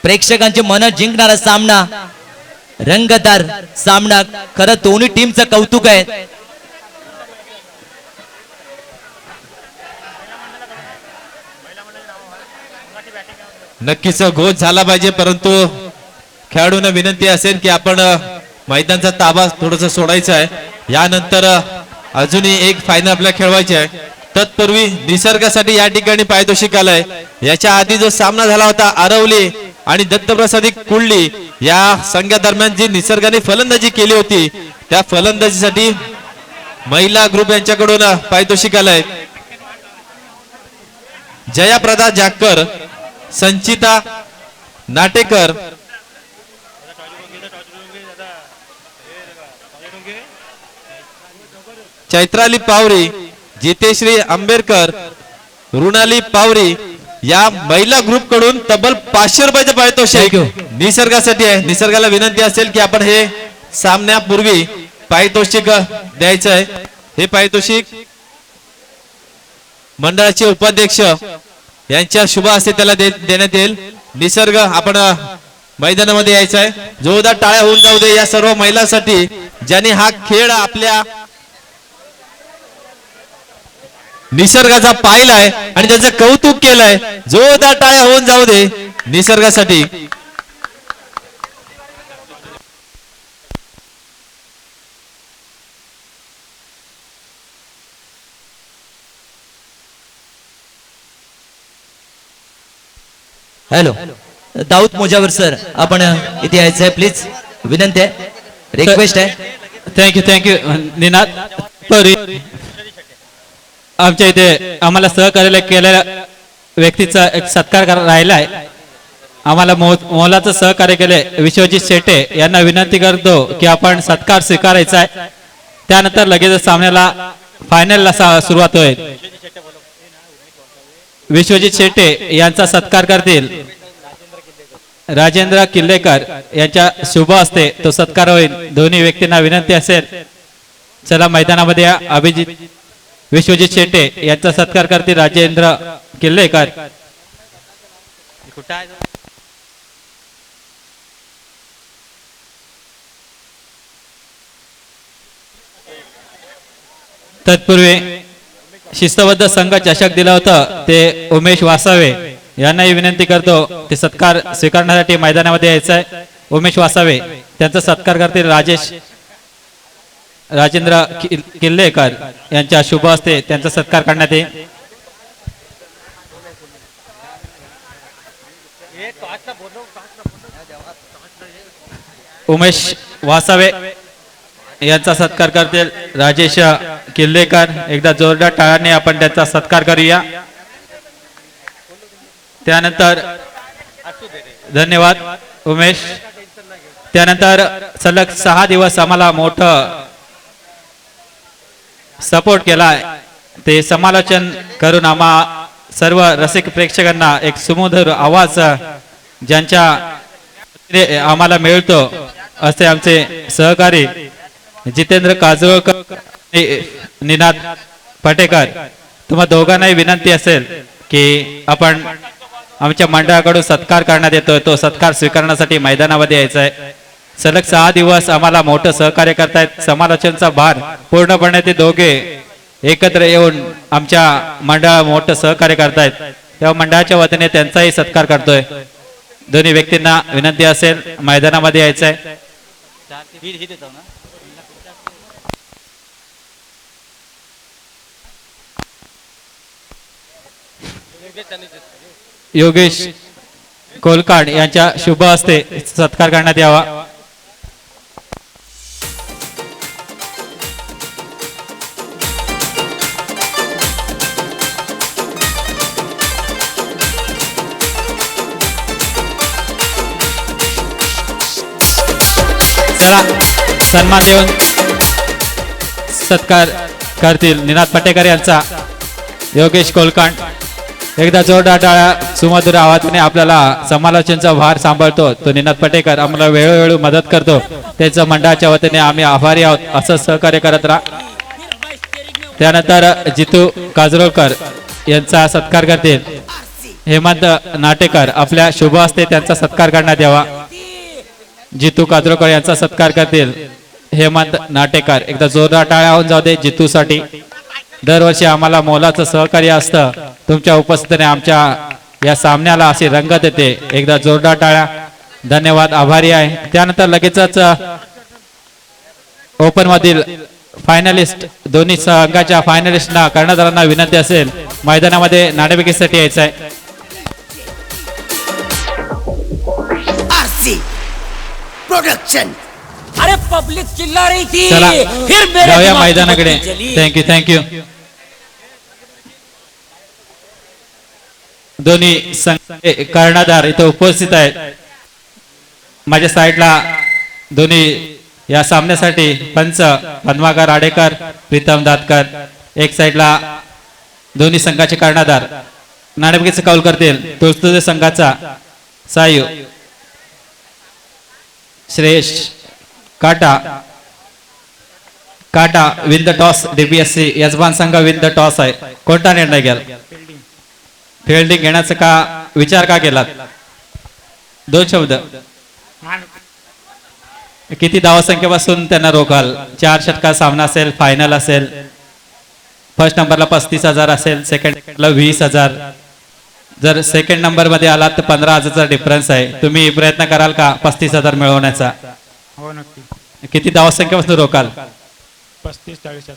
प्रेक्षकांची मन जिंकणारा सामना, रंगतदार सामना, खरं दोन्ही टीमचं कौतुक आहे। नक्कीच गोल झाला पाहिजे, परंतु खेळाडूंना विनंती असेल की आपण मैदानाचा ताबा थोडंसं सोडायचा आहे। यानंतर अजूनही एक फायनल आपल्याला खेळवायची आहे। तत्पूर्वी निसर्गासाठी या ठिकाणी पारितोषिक आलंय। याच्या आधी जो सामना झाला होता आरवली आणि दत्तप्रसादी कुळली या संघादरम्यान जी निसर्गाने फलंदाजी केली होती, त्या फलंदाजीसाठी महिला ग्रुप यांच्याकडून पारितोषिक आलंय। जयाप्रदा जाकर, संचिता नाटेकर, चैत्राली पावरी, जितेश्री आंबेडकर, रुणाली पावरी या महिला ग्रुप कडून तब्बल 500 रुपयाचं पारितोषिक निसर्गासाठी आहे। निसर्गाला विनंती असेल की आपण हे सामन्यापूर्वी पारितोषिक द्यायचं आहे। हे पारितोषिक मंडळाचे उपाध्यक्ष यांच्या शुभ हस्ते त्याला देण्यात येईल। निसर्ग आपण मैदानामध्ये यायचं आहे। जोरदार टाळ्या होऊन जाऊ दे या सर्व महिलांसाठी ज्यांनी हा खेळ आपल्या निसर्गाचा पाहिलाय आणि त्याचं कौतुक केलंय। जोरदार टाळ्या होऊन जाऊ दे निसर्गासाठी। हॅलो दाऊद मुजावर सर, आपण इथे यायचं आहे प्लीज, विनंती आहे, रिक्वेस्ट आहे। थँक्यू निनाद। आमच्या इथे आम्हाला सहकार्य केलेल्या व्यक्तीचा एक सत्कार राहिला आहे। आम्हाला मोलाचं सहकार्य केले विश्वजित शेटे यांना विनंती करतो की आपण सत्कार स्वीकारायचा आहे। त्यानंतर लगेच सामन्याला फायनलला सुरुवात होईल। विश्वजित शेटे यांचा सत्कार करतील राजेंद्र किल्लेकर यांच्या शुभ हस्ते तो सत्कार होईल। दोन्ही व्यक्तींना विनंती असेल, चला मैदानामध्ये या। अभिजित विश्वजित शेटे यांचा सत्कार करतील राजेंद्र किल्लेकर। तत्पूर्वी शिस्तबद्ध संघ चषक दिला होता ते उमेश वासावे यांनाही विनंती करतो ते सत्कार स्वीकारण्यासाठी मैदानामध्ये यायचं आहे। उमेश वासावे त्यांचा सत्कार करतील राजेंद्र किल्लेकर यांच्या शुभ हस्ते त्यांचा सत्कार करण्यात येईल। उमेश वासावे यांचा सत्कार करतील राजेश किल्लेकर। एकदा जोरदार टाळ्यांनी आपण त्यांचा सत्कार करूया। त्यानंतर धन्यवाद उमेश। त्यानंतर सलग 6 दिवस आम्हाला मोठं सपोर्ट केलाय, ते समालोचन करून आम्हा सर्व रसिक प्रेक्षकांना एक सुमधुर आवाज ज्यांच्या आम्हाला मिळतो असे आमचे सहकारी जितेंद्र काजोळकर, निनाद पटेकर। तुम्हा दोघांनाही विनंती असेल की आपण आमच्या मंडळाकडून सत्कार करण्यात येतोय, तो सत्कार स्वीकारण्यासाठी मैदानामध्ये यायचं आहे। सलग 6 दिवस आम्हाला मोठं सहकार्य करतायत। समालोचनचा भार पूर्णपणे ते दोघे एकत्र येऊन आमच्या मंडळाला मोठं सहकार्य करतायत, तेव्हा मंडळाच्या वतीने त्यांचाही सत्कार करतोय। दोन्ही व्यक्तींना विनंती असेल मैदानामध्ये यायचं आहे। योगेश कोलकाड यांच्या शुभ हस्ते सत्कार करण्यात यावा। चला सन्मान देऊन सत्कार करतील निनाद पटेकर यांचा योगेश कोलकांड। एकदा जोरदार टाळ्या सुमधुर आवाजाने आपल्याला समालोचनचा भार सांभाळतो तो निनाद पटेकर आम्हाला वेळोवेळी मदत करतो, त्याच्या मंडळाच्या वतीने आम्ही आभारी आहोत। असं सहकार्य करत राहा। त्यानंतर जितू काजरोळकर यांचा सत्कार करतील हेमंत नाटेकर आपल्या शुभ हस्ते त्यांचा सत्कार करण्यात यावा. जितू काद्रोकर यांचा सत्कार करतील हेमंत नाटेकर. एकदा जोरदार टाळ्या होऊन जाऊ दे जितूसाठी. दरवर्षी आम्हाला मोलाचं सहकार्य असतं. तुमच्या उपस्थितीने आमच्या या सामन्याला अशी रंगत येते. एकदा जोरदार टाळ्या. धन्यवाद, आभारी आहे. त्यानंतर लगेचच ओपन मधील फायनलिस्ट दोन्ही संघाच्या फायनलिस्टना कर्णधारांना विनंती असेल मैदानामध्ये नाणेफेकीसाठी यायचं आहे. RC production. अरे पब्लिक चिल्ला रही थी. चला फिर मेरे जाऊया दिमाग में मैदानाकडे. पट्टी चली. थँक्यू. दोन्ही संघ कर्णधार इथे उपस्थित आहेत. माझ्या साईडला दोन्ही या सामन्यासाठी पंच पद्माकर आडेकर, प्रीतम दातकर. एक साईडला दोन्ही संघाचे कर्णधार नाणेफेकीचे कौल करतील तुळतुळे संघाचा सायू श्रेयश काटा विन द टॉस. डीबीएससी यजमान संघ विन द टॉस आहे. कोणता निर्णय घ्याल? फिल्डिंग घेण्याचा का विचार का केलात? 2 शब्द. किती धावसंख्येपासून त्यांना रोखाल? 4 षटका सामना असेल, फायनल असेल. फर्स्ट नंबरला 35,000 असेल, सेकंडला 20,000. जर सेकंड नंबर मध्ये आलात तर 15,000चा डिफरन्स आहे. तुम्ही प्रयत्न कराल का 35,000 मिळवण्याचा? हो नक्की. किती धावसंख्येपासून रोखाल? 35-40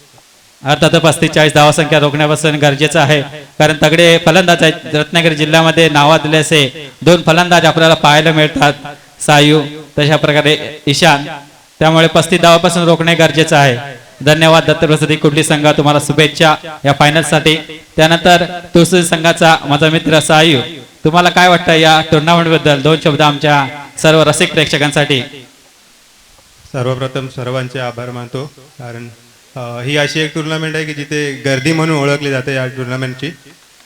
अर्थात 35-40 धावसंख्या रोखण्यापासून गरजेचं आहे. कारण तगडे फलंदाज आहेत. रत्नागिरी जिल्ह्यामध्ये नावाजलेले असे 2 फलंदाज आपल्याला पाहायला मिळतात. सायू तशा प्रकारे ईशान. त्यामुळे 35 धावापासून रोखणे गरजेचं आहे. धन्यवाद दत्तप्रसादी कुडली संघ, तुम्हाला शुभेच्छा या फायनल साठी. त्यानंतर तुळशी संघाचा माझा मित्र सायू, तुम्हाला काय वाटतं या टुर्नामेंट बद्दल? 2 शब्द आमच्या सर्व रसिक प्रेक्षकांसाठी. सर्वप्रथम सर्वांचे आभार मानतो. कारण ही अशी एक टुर्नामेंट आहे की जिथे गर्दी म्हणून ओळखली जाते या टुर्नामेंटची.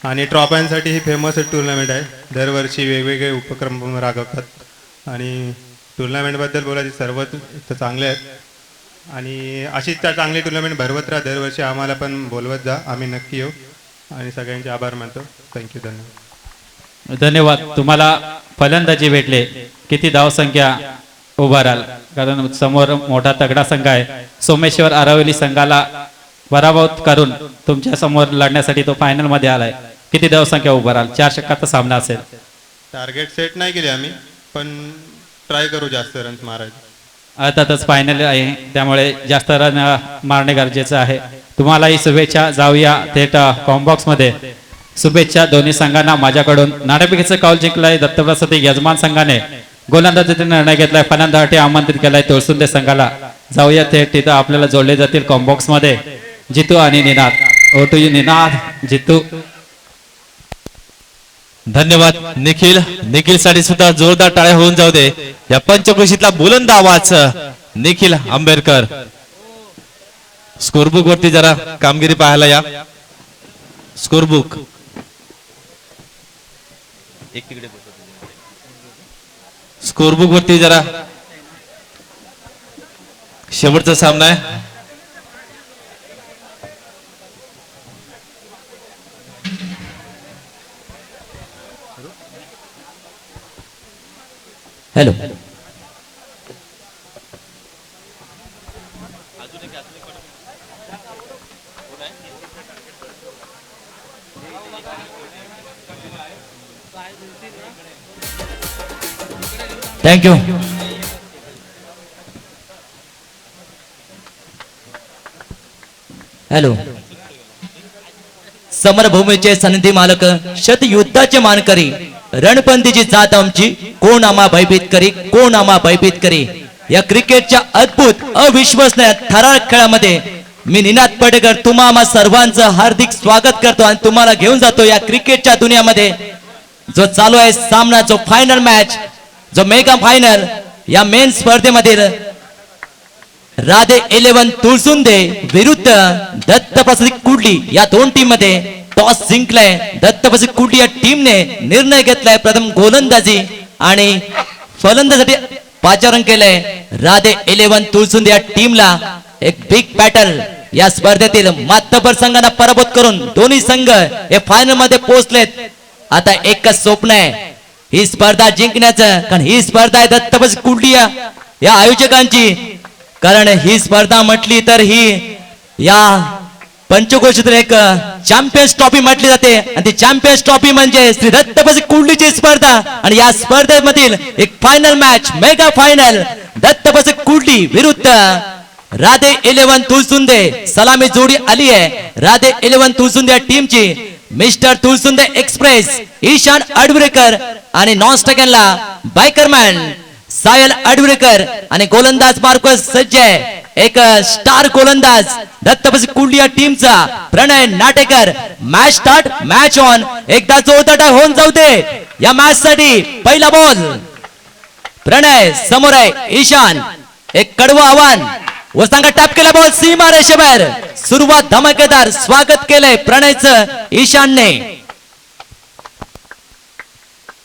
आणि ट्रॉफ्यांसाठी ही फेमस टुर्नामेंट आहे. दरवर्षी वेगवेगळे उपक्रम राबवतात आणि टुर्नामेंटबद्दल बोलायचे सर्व चांगले आहेत. आणि अशीच त्या चांगली टुर्नामेंट भरवत राहा. दरवर्षी आम्हाला पण बोलवत जा, आम्ही नक्की येऊ. आणि सगळ्यांचे आभार मानतो. थँक्यू, धन्यवाद. धन्यवाद. तुम्हाला फलंदाजी भेटले, किती धावसंख्या उभाराल? कारण समोर मोठा तगडा संघ आहे. सोमेश्वर आरावली संघाला पराभूत करून तुमच्या समोर लढण्यासाठी तो फायनल मध्ये आलाय. किती धावसंख्या उभाराल? 4 षटकाचा सामना असेल. टार्गेट सेट नाही केले आम्ही, पण ट्राय करू जास्त रन मारायचे. अर्थातच फायनल आहे, त्यामुळे जास्त रन मारणे गरजेचं आहे. तुम्हालाही शुभेच्छा. जाऊया थेट कॉम्बॉक्स मध्ये. शुभेच्छा दोन्ही संघांना माझ्याकडून. नाणेफेकीचं कौल जिंकलाय दत्तप्रसादी यजमान संघाने. गोलंदाजीचा निर्णय घेतलाय, फलंदाजासाठी आमंत्रित केलाय तुळसुंदे संघाला. जाऊया थेट तिथं आपल्याला जोडले जातील कॉम्बॉक्स मध्ये जितू आणि Ninad. Oh to you Ninad, Jitu. धन्यवाद निखिल साठी सुद्धा जोरदार टाळ्या होऊन जाऊ दे. या पंचक्रोशीतला बुलंद आवाज निखिल आंबेडकर. स्कोरबुक वरती जरा कामगिरी पाहायला या. स्कोरबुक स्कोरबुक वरती जरा शेवटचा सामना आहे. हॅलो. थँक्यू. हॅलो. समरभूमीचे सनदी मालक, शतयुद्धाचे मानकरी, रणपंथीची जात आमची, कोण आम्हा भयभीत करी, कोण आम्हा भयभीत करी. या क्रिकेटच्या अद्भुत अविश्वसनीय थरार खेळामध्ये मी निनाद पटेकर तुम्हा आम्हा सर्वांचं हार्दिक स्वागत करतो आणि तुम्हाला घेऊन जातो या क्रिकेटच्या दुनियामध्ये. जो चालू आहे सामना, जो फायनल मॅच, जो मेगा फायनल, या मेन स्पर्धेमधील राधे 11 तुळसुंदे विरुद्ध दत्तप्रसाद कुडली या 2 टीम मध्ये टॉस जिंकलाय. दत्तप्रसाद कुडली या टीमने निर्णय घेतलाय प्रथम गोलंदाजी आणि फलंदाजीसाठी पाचारण केलंय. राधे 11 तुळसुंदे या टीमला एक बिग बॅटल या स्पर्धेतील मातबर संघांना पराभूत करून दोन्ही संघ हे फायनल मध्ये पोहोचलेत. आता एकच स्वप्न आहे, ही स्पर्धा जिंकण्याचं. कारण ही स्पर्धा आहे दत्तबस कुर्डिया या आयोजकांची. कारण ही स्पर्धा म्हटली तर ही या पंचक्रोशीतील एक चॅम्पियन्स ट्रॉफी म्हटली जाते. आणि ती चॅम्पियन्स ट्रॉफी म्हणजे श्री दत्तबस कुर्डीची स्पर्धा. आणि या स्पर्धेमधील एक final match, mega final, Dattabas Kurdi विरुद्ध राधे 11 तुळसुंदे. सलामी जोडी आली आहे राधे 11 तुळसुंदे या टीमची. मिस्टर तुळसुंदे एक्सप्रेस ईशान अडविरेकर आणि नॉन स्टॅगनला बायकरमॅन सायल अडविरेकर आणि गोलंदाज मार्कस सज्ज आहे. एक स्टार गोलंदाज दत्तबस कुर्डी या टीमचा Pranay Natekar. Match start, match on. एकदा जोरदार होऊन जाऊ दे या मॅच साठी. पहिला बॉल प्रणय समोर आहे ईशान. एक कडवं आव्हान, वस्तांगा टॅप केला बॉल सीमा रेषेवर. सुरुवात धमाकेदार, स्वागत केलंय प्रणयचं ईशानने.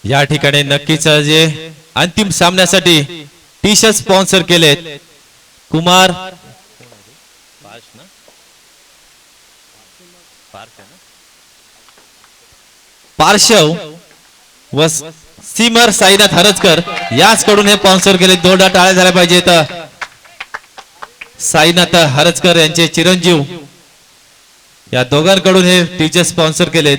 या ठिकाणी नक्कीच जे अंतिम सामन्यासाठी टी शर्ट स्पॉन्सर केलेत कुमार पार्शव व सीमर साईनाथ हरजकर याच कडून हे स्पॉन्सर केले. दोनदा टाळ्या झाल्या पाहिजेत साईनाथ हरजकर यांचे चिरंजीव या दोघांकडून हे टीचर स्पॉन्सर केलेत.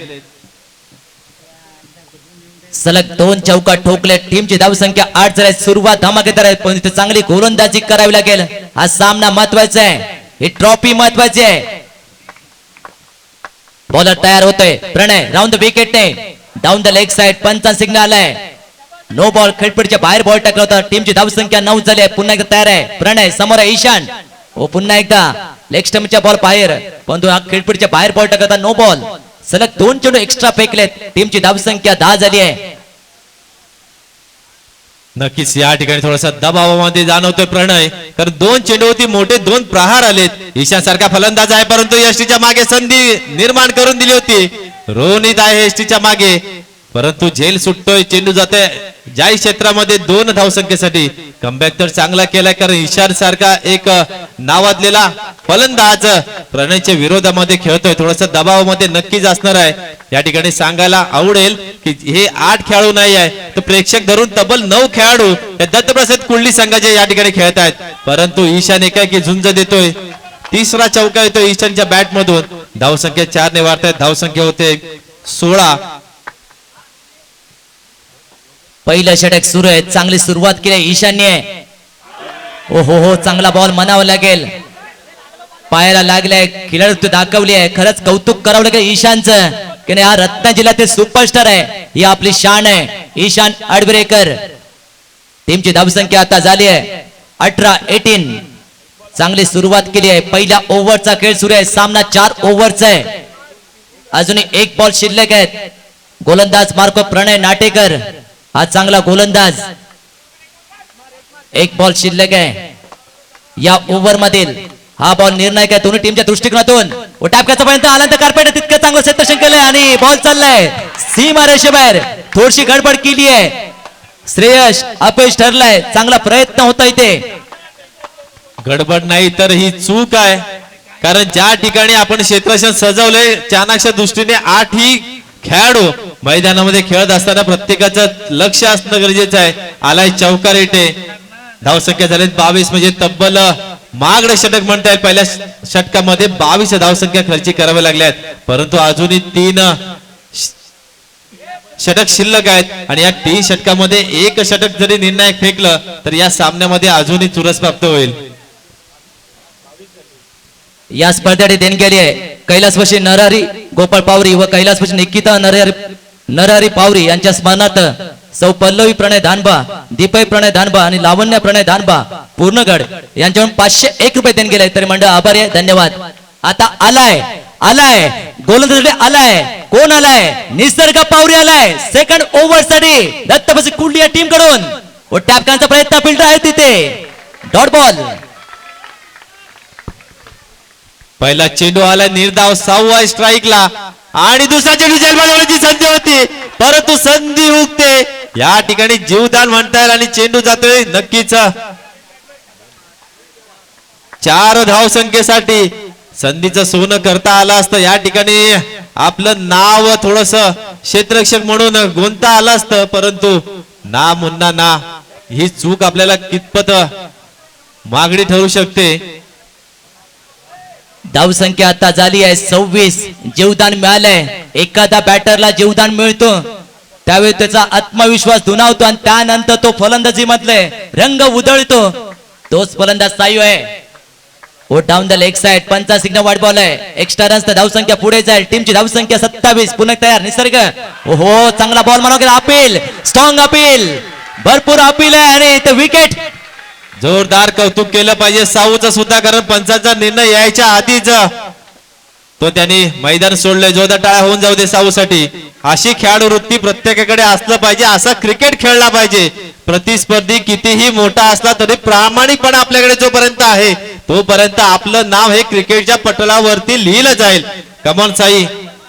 सलग 2 चौका ठोकले. टीमची धावसंख्या 8 झाली. सुरुवात धमाकेदार आहे पण इथे चांगली गोलंदाजी करावी लागेल. हा सामना महत्वाचा आहे, ही ट्रॉफी महत्वाची आहे. बॉलर तयार होतोय प्रणय. राऊंड द विकेटने डाऊन द लेग साइड. पंचांचा सिग्नल आलाय. No ball. खेळपट्टीच्या बाहेर बॉल टाकला होता. टीमची धावसंख्या 9 झाली आहे. पुन्हा एकदा तयार आहे प्रणय. समोर आहे ईशान. हो पुन्हा एकदा लेग स्टंपच्या बॉल बाहेर, परंतु हा खेळपट्टीच्या बाहेर बॉल टाकला. No ball. सलग 2 चेंडू एक्स्ट्रा फेकलेत. टीमची धावसंख्या 10 झाली आहे. नक्कीच या ठिकाणी थोडासा दबावामध्ये जाणवतोय प्रणय, कारण 2 चेंडूवरती मोठे 2 प्रहार आलेत. ईशान सारखा फलंदाज आहे परंतु यष्टीच्या मागे संधी निर्माण करून दिली होती. रोनित आहे यष्टीच्या मागे परंतु झेल सुटतोय. चेंडू जाते ज्या क्षेत्रामध्ये 2 धावसंख्येसाठी. कमबॅक तर चांगला केलाय कारण ईशान सारखा एक नावाजलेला फलंदाज प्रणयच्या विरोधामध्ये खेळतोय. थोडासा दबावामध्ये नक्कीच असणार आहे. या ठिकाणी सांगायला आवडेल की हे 8 खेळाडू नाही आहे तर प्रेक्षक धरून तब्बल 9 खेळाडू हे दत्तप्रसाद कुर्डी संघाचे या ठिकाणी खेळत आहेत. परंतु ईशान एकाएकी झुंज देतोय. तिसरा चौका येतोय ईशानच्या बॅट मधून. धावसंख्या 4 ने वाढतायत. धावसंख्या होते 16. पहिलं षटक सुरू आहे. चांगली सुरुवात केली ईशान्य. ओ हो चांगला बॉल म्हणावं लागेल. पायाला लागलाय, खिलाडू दाखवली आहे. खरंच कौतुक करावं लागेल ईशानचं की नाही, हा रत्नागिरी जिल्ह्यातील सुपरस्टार आहे. ही आपली शान आहे ईशान अडविरेकर. टीमची धावसंख्या आता झाली आहे 18-18. चांगली सुरुवात केली आहे. पहिल्या ओव्हरचा खेळ सुरू आहे. सामना 4 ओव्हरचा आहे. अजूनही 1 बॉल शिल्लक आहेत. गोलंदाज मार्को प्रणय नाटेकर हा चांगला गोलंदाज. 1 बॉल शिल्लक आहे या ओव्हर मधील. हा बॉल निर्णायक आहे दोन्ही टीमच्या दृष्टिकोनातून. टॅपकाचा पर्यंत आल्यानंतर कार्पेट तितकं चांगलं क्षेत्ररक्षण केलंय आणि बॉल चाललाय सीमा रेषेबाहेर. थोडीशी गडबड केली आहे. श्रेयश अपयश ठरलाय. चांगला प्रयत्न होता इथे. गडबड नाही तर ही चूक आहे, कारण ज्या ठिकाणी आपण क्षेत्ररक्षण सजवलंय चाणक्य दृष्टीने 8 ही खेळाडू मैदानामध्ये खेळत असताना प्रत्येकाचं लक्ष असणं गरजेचं आहे. आलाय चौकार येते. धावसंख्या झाली 22 म्हणजे तब्बल महागडे षटक म्हणता येईल. पहिल्या षटकामध्ये 22 धावसंख्या खर्ची कराव्या लागल्यात परंतु अजूनही 3 षटक शिल्लक आहेत आणि या 3 षटकामध्ये 1 षटक जरी निर्णायक फेकलं तर या सामन्यामध्ये अजूनही चुरस प्राप्त होईल. या स्पर्धेसाठी देणगी आली आहे कैलासवासी नरहरी गोपाळ पावरी व कैलासवासी निकिता नरहरी पावरी यांच्या स्मरणार्थ सौ पल्लवी प्रणय धानबा, दीपय प्रणय धानबा आणि लावण्य प्रणय धानबा पूर्णगड यांच्याकडून 501 रुपये देणगी आले. तरी मंडळ आभारी आहे, धन्यवाद. आता आलाय गोलंदाज आलाय. कोण आलाय? निसर्ग पावरी आलाय सेकंड ओव्हर साठी दत्तप्रसाद कुर्डी या टीम कडून. व टॅपकांचा प्रयत्न फिल्डर आहे तिथे. Dot ball. पहिला चेंडू आला निर्धाव 6व्या स्ट्राईकला आणि दुसरा चेंडू जेलमध्ये संधी होती परंतु संधी हुकते. या ठिकाणी जीवदान म्हणता येईल आणि चेंडू जातोय नक्कीच 4 धावसंख्येसाठी. संधीचं सोनं करता आलं असतं. या ठिकाणी आपलं नाव थोडस क्षेत्ररक्षक म्हणून गुंता आलं असतं, परंतु ना मुन्ना ना ही चूक आपल्याला कितपत मागणी ठरू शकते. धावसंख्या आता झाली आहे 26. जीवदान मिळालंय. एखादा बॅटरला जीवदान मिळतो त्यावेळी त्याचा आत्मविश्वास दुणावतो आणि त्यानंतर तो फलंदाजी मधले रंग उधळतो. तोच फलंदाज सायू आहे. ओ डाऊन द लेग साइड. पंचा सिग्नल वाट बॉल आहे. एक्स्ट्रा रन्स तर धावसंख्या पुढे जाईल. टीमची धावसंख्या 27. पुन्हा तयार निसर्ग. ओहो चांगला बॉल म्हणा गेला. Appeal strong appeal. भरपूर अपील आहे आणि ते विकेट. जोरदार कौतुक केलं पाहिजे साऊचं सुद्धा, कारण पंचाचा निर्णय यायच्या आधीच तो त्यांनी मैदान सोडलंय. जोरदार टाळ्या होऊन जाऊ दे साऊसाठी. अशी खेळाडू वृत्ती प्रत्येकाकडे असलं पाहिजे. असा क्रिकेट खेळला पाहिजे. प्रतिस्पर्धी कितीही मोठा असला तरी प्रामाणिकपणा आपल्याकडे जोपर्यंत आहे तोपर्यंत आपलं नाव हे क्रिकेटच्या पटलावरती लिहिलं जाईल. कमॉन साई,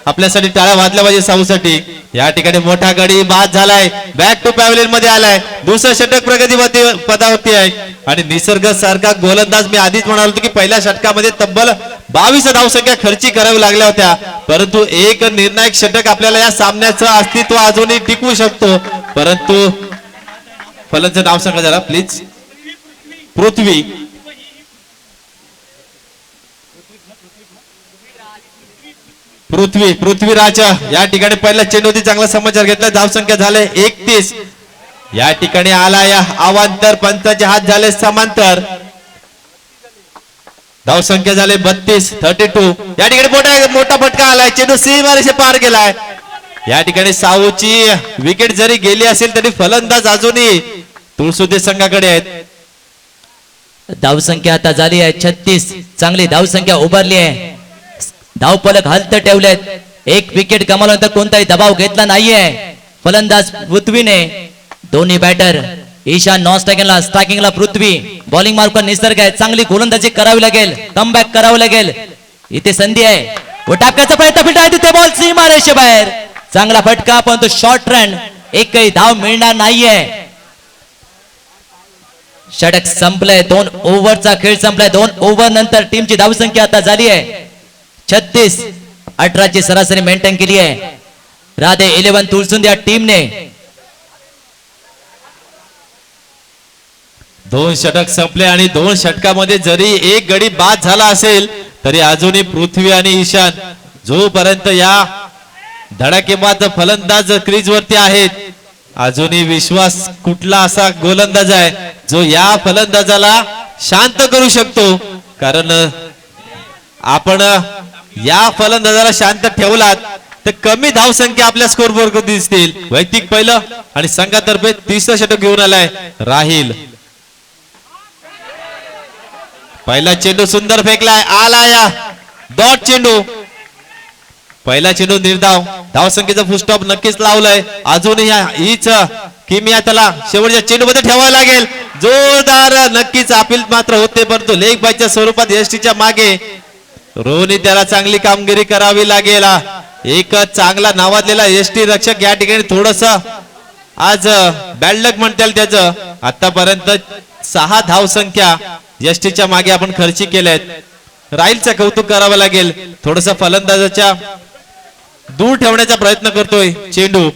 आपल्यासाठी टाळ्या वाजल्या पाहिजे साऊसाठी. या ठिकाणी मोठा गडी बाद झालाय. बॅक टू पॅव्हलियन मध्ये आलाय. दुसरं षटक प्रगती पदावरती आहे आणि निसर्ग सारखा गोलंदाज, मी आधीच म्हणालो होतो की पहिल्या षटकामध्ये तब्बल 22 धावसंख्या खर्ची करावी लागल्या होत्या, परंतु एक निर्णायक षटक आपल्याला या सामन्याचं अस्तित्व अजूनही टिकवू शकतो. परंतु फलंदाज नाव सांगा जरा प्लीज. पृथ्वी. पृथ्वीराज या ठिकाणी पहिला चेंडूची चांगला समाचार घेतला. धावसंख्या झाले 31. या ठिकाणी आला या अवांतर. पंचाचे हात झाले समांतर. धावसंख्या झाले 32. 32. या ठिकाणी मोठा फटका आलाय. चेंडू सीमारेषे पार गेलाय. या ठिकाणी साऊची विकेट जरी गेली असेल तरी फलंदाज अजूनही तुळसुदे संघाकडे आहेत. धावसंख्या आता झाली आहे 36. चांगली धावसंख्या उभारली आहे. धावफलक हलत ठेवलेत. एक विकेट गमावल्यानंतर कोणताही दबाव घेतला नाहीये. फलंदाज पृथ्वीने. दोन्ही बॅटर ईशान नॉन स्ट्रायकिंगला पृथ्वी. बॉलिंग मार्क निसर्ग आहे. चांगली गोलंदाजी करावी लागेल. कमबॅक करावं लागेल. इथे संधी आहे. व टाकण्याचा प्रयत्न फिट आहे तिथे बॉल सीमारेषे बाहेर. चांगला फटका पण तो शॉर्ट रन. एकही धाव मिळणार नाहीये. षटक संपलंय. 2 ओव्हरचा खेळ संपलाय. 2 ओव्हर नंतर टीमची धावसंख्या आता झाली आहे 36. 18 ची सरासरी मेंटेन केली आहे. राधे 11 तुळसुंद या टीमने. 2 षटक संपले आणि 2 षटकामध्ये जरी एक गडी बाद झाला असेल तरी अजूनही पृथ्वी आणि ईशान जोपर्यंत या धडाकेबाज फलंदाज क्रीज वरती आहेत, अजूनही विश्वास कुठला असा गोलंदाज आहे जो या फलंदाजाला शांत करू शकतो. कारण आपण या फलंदाजाला शांत ठेवलात तर कमी धावसंख्या आपल्या स्कोर बोर्ड दिसतील. वैयक्तिक पहिलं आणि संघातर्फे 30 षटक घेऊन आलाय राहिल. पहिला चेंडू सुंदर फेकलाय. आला या डॉट चेंडू. पहिला चेंडू निर्धाव. धावसंख्येचा फुलस्टॉप नक्कीच लावलाय. अजूनही हीच किमिया त्याला शेवटच्या चेंडू मध्ये ठेवावं लागेल. जोरदार नक्कीच अपील मात्र होते, परंतु लेग बायच्या स्वरूपात यष्टीच्या मागे रोहनी त्याला चांगली कामगिरी करावी लागेल. एक चांगला नावाजलेला यष्टी रक्षक या ठिकाणी थोडस आज बॅड लक म्हणता येईल त्याचं. आतापर्यंत 6 धावसंख्या यष्टीच्या मागे आपण खर्ची केल्यात. राहिलचं कौतुक करावं लागेल. थोडस फलंदाजाच्या दूर ठेवण्याचा प्रयत्न करतोय चेंडू.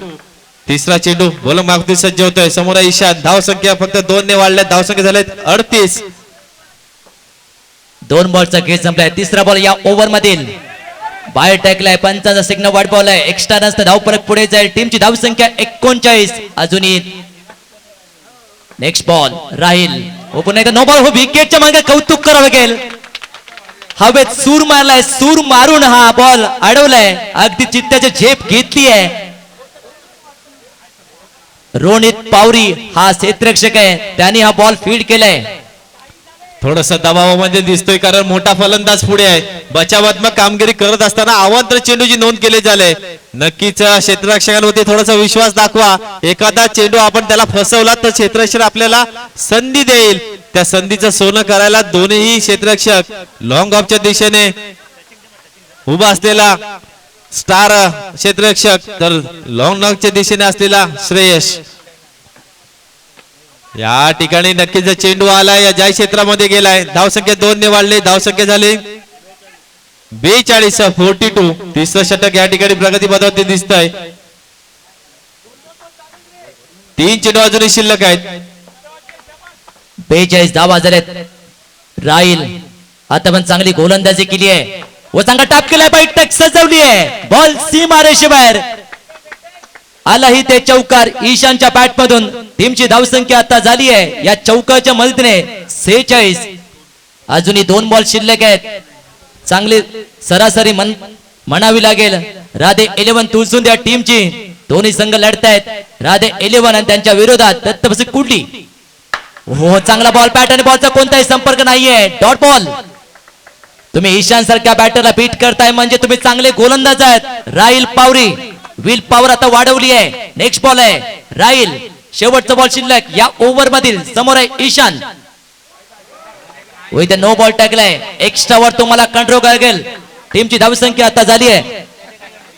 तिसरा चेंडू बोलक मागती सज्ज होतोय. समोर ईशान. धावसंख्या फक्त 2 ने वाढल्या. धावसंख्या झाल्यात 38. 2 बॉलचा खेळ संपलाय. तिसरा बॉल या ओव्हर मधील बाहेर टाकलाय. पंचाचा सिग्नल वाट बॉल आहे. एक्स्ट्रा रन्स धाव परत पुढे जाईल. टीमची धावसंख्या 39. अजूनही नेक्स्ट बॉल राहील. ओपन नाही तर नो बॉल. विकेटच्या मागे कौतुक करावं लागेल. हवेत सूर मारलाय. सूर मारून हा बॉल अडवलाय. अगदी चित्त्याची झेप घेतली आहे. रोनित पावरी हा क्षेत्ररक्षक आहे. त्यांनी हा बॉल फीड केलाय. थोडस दबावामध्ये दिसतोय कारण मोठा फलंदाज पुढे आहे. बचावात्मक कामगिरी करत असताना अवांतर चेंडूची नोंद केली झाले. नक्कीच क्षेत्ररक्षकांवरती थोडासा विश्वास दाखवा. एखादा चेंडू आपण त्याला फसवला तर क्षेत्ररक्षक आपल्याला संधी देईल. त्या संधीचं सोनं करायला दोन्ही क्षेत्ररक्षक लॉंग ऑफच्या दिशेने उभा असलेला स्टार क्षेत्ररक्षक तर लॉंग ऑफच्या दिशेने असलेला श्रेयश. या ठिकाणी नक्कीच चेंडू आलाय. ज्या क्षेत्रामध्ये गेलाय. धावसंख्या 2 ने वाढले. धावसंख्या झाली 42 तिसरं षटक या ठिकाणी प्रगती पदावरती दिसत आहे. 3 चेंडू अजूनही शिल्लक आहेत. 42 धावा झाल्यात. राहील आता पण चांगली गोलंदाजी केली आहे व चांगला टाप केलाय, बैठक सजवली आहे, बॉल सीमारेषेबाहेर आलाही ते चौकार ईशानच्या बॅट मधून. टीमची धावसंख्या आता झाली आहे या चौकाच्या मदतीने 46. अजूनही 2 बॉल शिल्लक आहेत. चांगली सरासरी म्हणावी लागेल राधे 11 तुळसून या टीमची. दोन्ही संघ लढतायत. राधे 11 आणि त्यांच्या विरोधात दत्तपसी कुडली. हो चांगला बॉल, बॅट आणि बॉलचा कोणताही संपर्क नाहीये, डॉट बॉल. तुम्ही ईशान सारख्या बॅटरला बीट करताय म्हणजे तुम्ही चांगले गोलंदाज आहेत. राहील पावरी विल पॉवर आता वाढवली आहे. नेक्स्ट बॉल आहे राहील, शेवटचा बॉल शिल्लक या ओव्हर मधील. समोर आहे ईशान, इथे नो बॉल टाकलाय. एक्स्ट्रा वर तुम्हाला कंट्रोल लागेल. टीमची धावसंख्या आता झाली आहे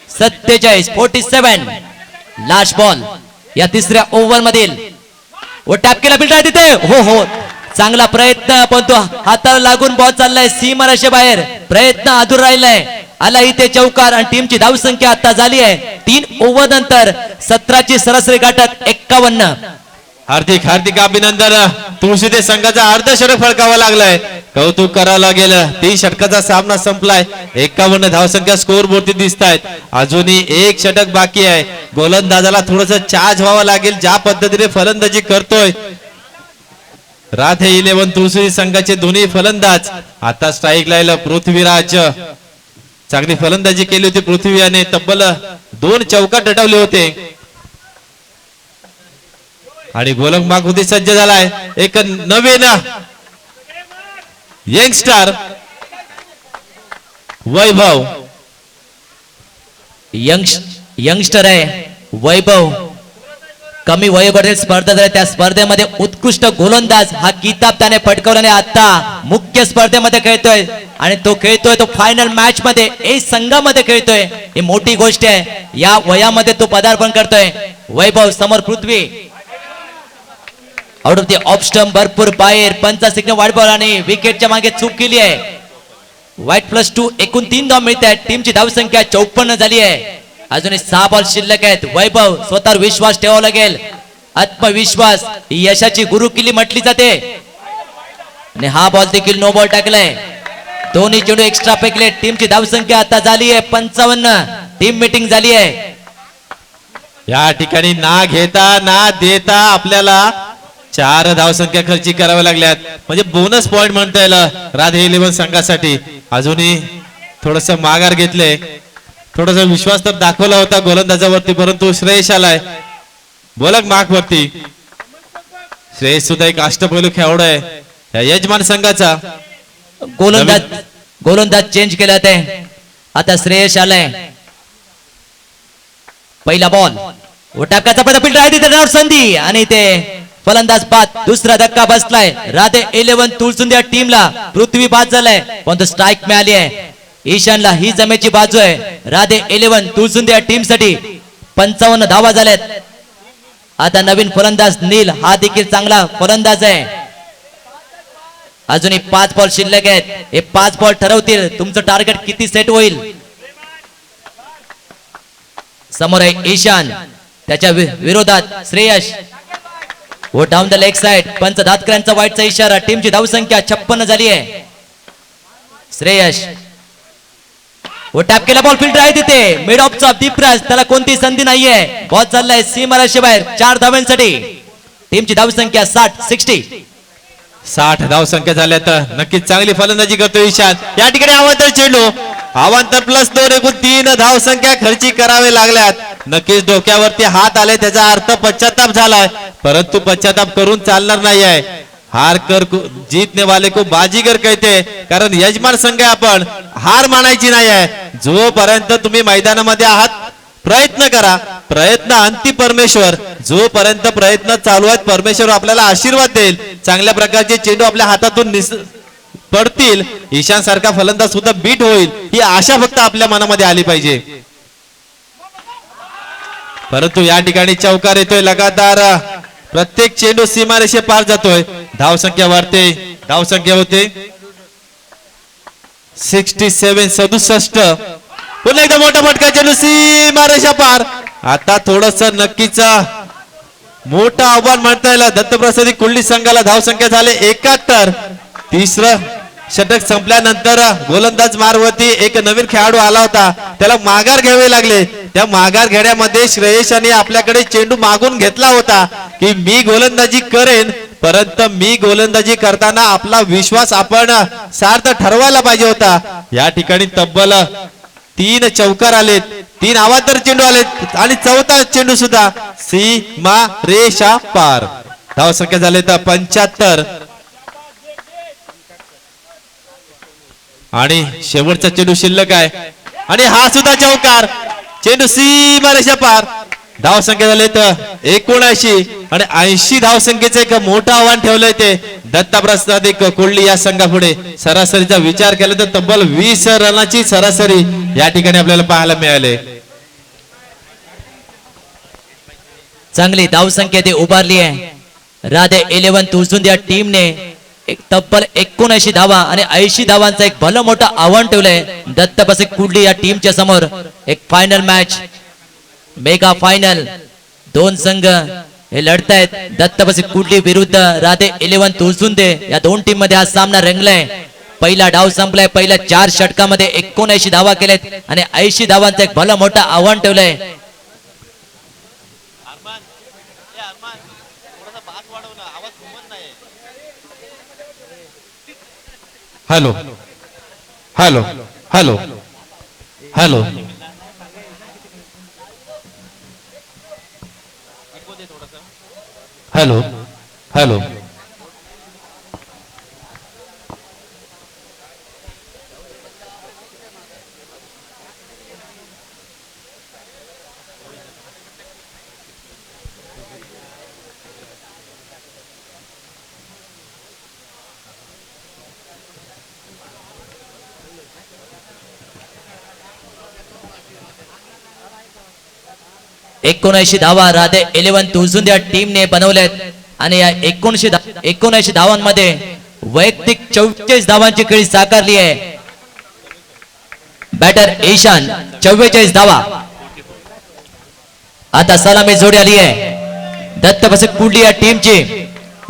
47. लास्ट बॉल या तिसऱ्या ओव्हर मधील. व टॅप केला बिल्डर तिथे. हो हो चांगला प्रयत्न पण तो हाताला लागून बॉल चाललाय सीमारेषे बाहेर. प्रयत्न अधूर राहिलाय. आला इथे चौकार आणि टीमची धावसंख्या आता झाली आहे 3 ओव्हर नंतर 17ची सरासरी गाठत 51. हार्दिक हार्दिक अभिनंदन. तुळशीदे संघाचा अर्धशतक फळकावा लागलाय, कौतुक करावं लागेल. 3 षटकाचा सामना संपलाय. 51 धावसंख्या स्कोर बोर्डती दिसत आहेत. अजूनही 1 षटक बाकी आहे. गोलंदाजाला थोडस चार्ज व्हावं लागेल. ज्या पद्धतीने फलंदाजी करतोय राधे 11 तुळशी संघाचे दोन्ही फलंदाज. आता स्ट्राईक लायला पृथ्वीराज. चांगली फलंदाजी केली होती पृथ्वी याने. तब्बल 2 चौकार टटवले होते आणि गोलंदाज होती सज्ज झालाय. एक नवीन यंगस्टर वैभव. यंगस्टर आहे वैभव. कमी वयोगटातील स्पर्धा झाल्या त्या स्पर्धेमध्ये उत्कृष्ट गोलंदाज हा किताब त्याने पटकावल्याने आता मुख्य स्पर्धेमध्ये खेळतोय आणि तो खेळतोय तो फायनल मॅच मध्ये ए संघामध्ये खेळतोय. ही मोठी गोष्ट आहे. या वयामध्ये तो पदार्पण करतोय. वैभव समोर Prithvi. Out of the off stump भरपूर बाहेर. पंचा सिग्नल वाईट बॉल आणि विकेटच्या मागे चूक केली आहे. वाईट +2 एकूण 3 धाव मिळत आहेत. टीमची धावसंख्या 54 झाली आहे. अजूनही 6 बॉल शिल्लक आहेत. वैभव स्वतःवर विश्वास ठेवावा लागेल. आत्मविश्वास ही यशाची गुरुकिल्ली म्हटली जाते आणि हा बॉल देखील नो बॉल टाकलाय. दोन्ही चेंडू एक्स्ट्रा फेकले. टीमची धावसंख्या आता झाली आहे 55. टीम मीटिंग झाली आहे. या ठिकाणी ना घेता ना देता आपल्याला 4 धावसंख्या खर्ची कराव्या लागल्यात. म्हणजे बोनस पॉइंट म्हणता येईल राधे 11 संघासाठी. अजूनही थोडस माघार घेतले. थोडासा विश्वास तर दाखवला होता गोलंदाजावरती, परंतु श्रेयश आलाय बोलक मार्क वरती. श्रेयश सुद्धा एक अष्टपैलू खेळाडू आहे या यजमान संघाचा. गोलंदाज चेंज केला ते. आता श्रेयश आलाय. पहिला बॉल व टाकाचा पदापिल आहे तिथे संधी आणि ते फलंदाज बाद. दुसरा धक्का बसलाय राधे 11 तुळसुंद या टीमला. पृथ्वी बाद झालाय पण तो स्ट्राईक मिळाली आहे. ईशानला ही जमेची बाजू आहे. राधे 11 तुळसुंद या टीम साठी 55 धावा झाल्यात. आता नवीन फलंदाज नील हा देखील चांगला फलंदाज आहे. अजूनही 5 बॉल शिल्लक आहेत. हे 5 बॉल ठरवतील तुमचं टार्गेट किती सेट होईल. समोर आहे ईशान, त्याच्या विरोधात श्रेयश व डाऊन द लेग साइड. पंच दातकरांचा वाईटचा इशारा. टीमची धावसंख्या 56 झाली आहे. श्रेयश व टॅप केला बॉल फिल्टर आहे तिथे. मिड ऑफचा दीपराज, त्याला कोणती संधी नाहीये. बॉल चाललाय सीमारेषे बाहेर 4 धावांसाठी. टीमची धावसंख्या 60 धावसंख्या झाल्या तर नक्कीच चांगली फलंदाजी करतो ईशान. या ठिकाणी अवांतर चेंडू. अवांतर +2 एकूण 3 धावसंख्या खर्ची करावे लागल्यात. नक्कीच डोक्यावरती हात आले त्याचा अर्थ पश्चाताप झालाय, परंतु पश्चाताप करून चालणार नाही आहे. हार कर जीतने वाले को बाजीगर कहते. कारण यजमान संघ आपण हार मानायची नाही आहे. जोपर्यंत तुम्ही मैदानामध्ये आहात प्रयत्न करा. प्रयत्न अंती परमेश्वर. जोपर्यंत प्रयत्न चालू आहेत परमेश्वर आपल्याला आशीर्वाद देईल. चांगल्या प्रकारचे चेंडू आपल्या हातातून पडतील. ईशान सारखा फलंदाज सुद्धा बीट होईल ही आशा फक्त आपल्या मनामध्ये आली पाहिजे. परंतु या ठिकाणी चौकार येतोय लगातार. प्रत्येक चेंडू सीमारेषे पार जातोय. धावसंख्या वाढते, धावसंख्या होते 67 पुन्हा एकदा मोठा फटका चेंडू सीमारेषा पार. आता थोडस नक्कीच मोठं आव्हान म्हणता येईल दत्तप्रसादी कुल्ली संघाला. धावसंख्या झाले 71. तिसरं षटक संपल्यानंतर गोलंदाज मार्गवरती एक नवीन खेळाडू आला होता, त्याला माघार घ्यावे लागले. त्या माघार घेण्यामध्ये श्रेयशाने आपल्याकडे चेंडू मागून घेतला होता की मी गोलंदाजी करेन, परंतु मी गोलंदाजी करताना आपला विश्वास आपण सार्थ ठरवायला पाहिजे होता. या ठिकाणी तब्बल 3 चौकार आलेत, 3 अवांतर चेंडू आलेत आणि चौथा चेंडू सुद्धा सीमा रेषा पार. धावसंख्या झाले तर 75 आणि शेवटचा चेंडू शिल्लक आहे आणि हा सुद्धा चौकार. चेंडू सीमा रेषा पार. धावसंख्या झाले तर 79 आणि 80 धावसंख्येचं एक मोठं आव्हान ठेवलंय ते दत्तप्रसाद कोल्ली या संघापुढे. सरासरीचा विचार केला तर तब्बल 20 रनाची सरासरी या ठिकाणी आपल्याला पाहायला मिळाले. चांगली धावसंख्या ती उभारली आहे. राधे 11 तुळसुंद या टीमने एक तब्बल 79 धावा आणि 80 धावांचं एक भलं मोठं आव्हान ठेवलंय दत्तप्रसाद कुल्ली या टीमच्या समोर. एक फायनल मॅच, मेगा फायनल, 2 संघ हे लढतायत. दत्तप्रसाद कुल्ली विरुद्ध राधे 11 तुळसुंदे या 2 टीम मध्ये हा सामना रंगलाय. पहिला डाव संपलाय. पहिल्या 4 षटकामध्ये 79 धावा केल्यात आणि 80 धावांचं एक भलं मोठं आव्हान ठेवलंय. Hello hello hello hello hello hello 79 धावा राधे 11 तुळसुंद या टीमने बनवल्यात आणि या 79 धावांमध्ये वैयक्तिक 44 धावांची खेळी साकारली आहे. बॅटर ईशान 44 धावा. आता सलामी जोडी आली आहे दत्तप्रसाद कुल्ली या टीमची.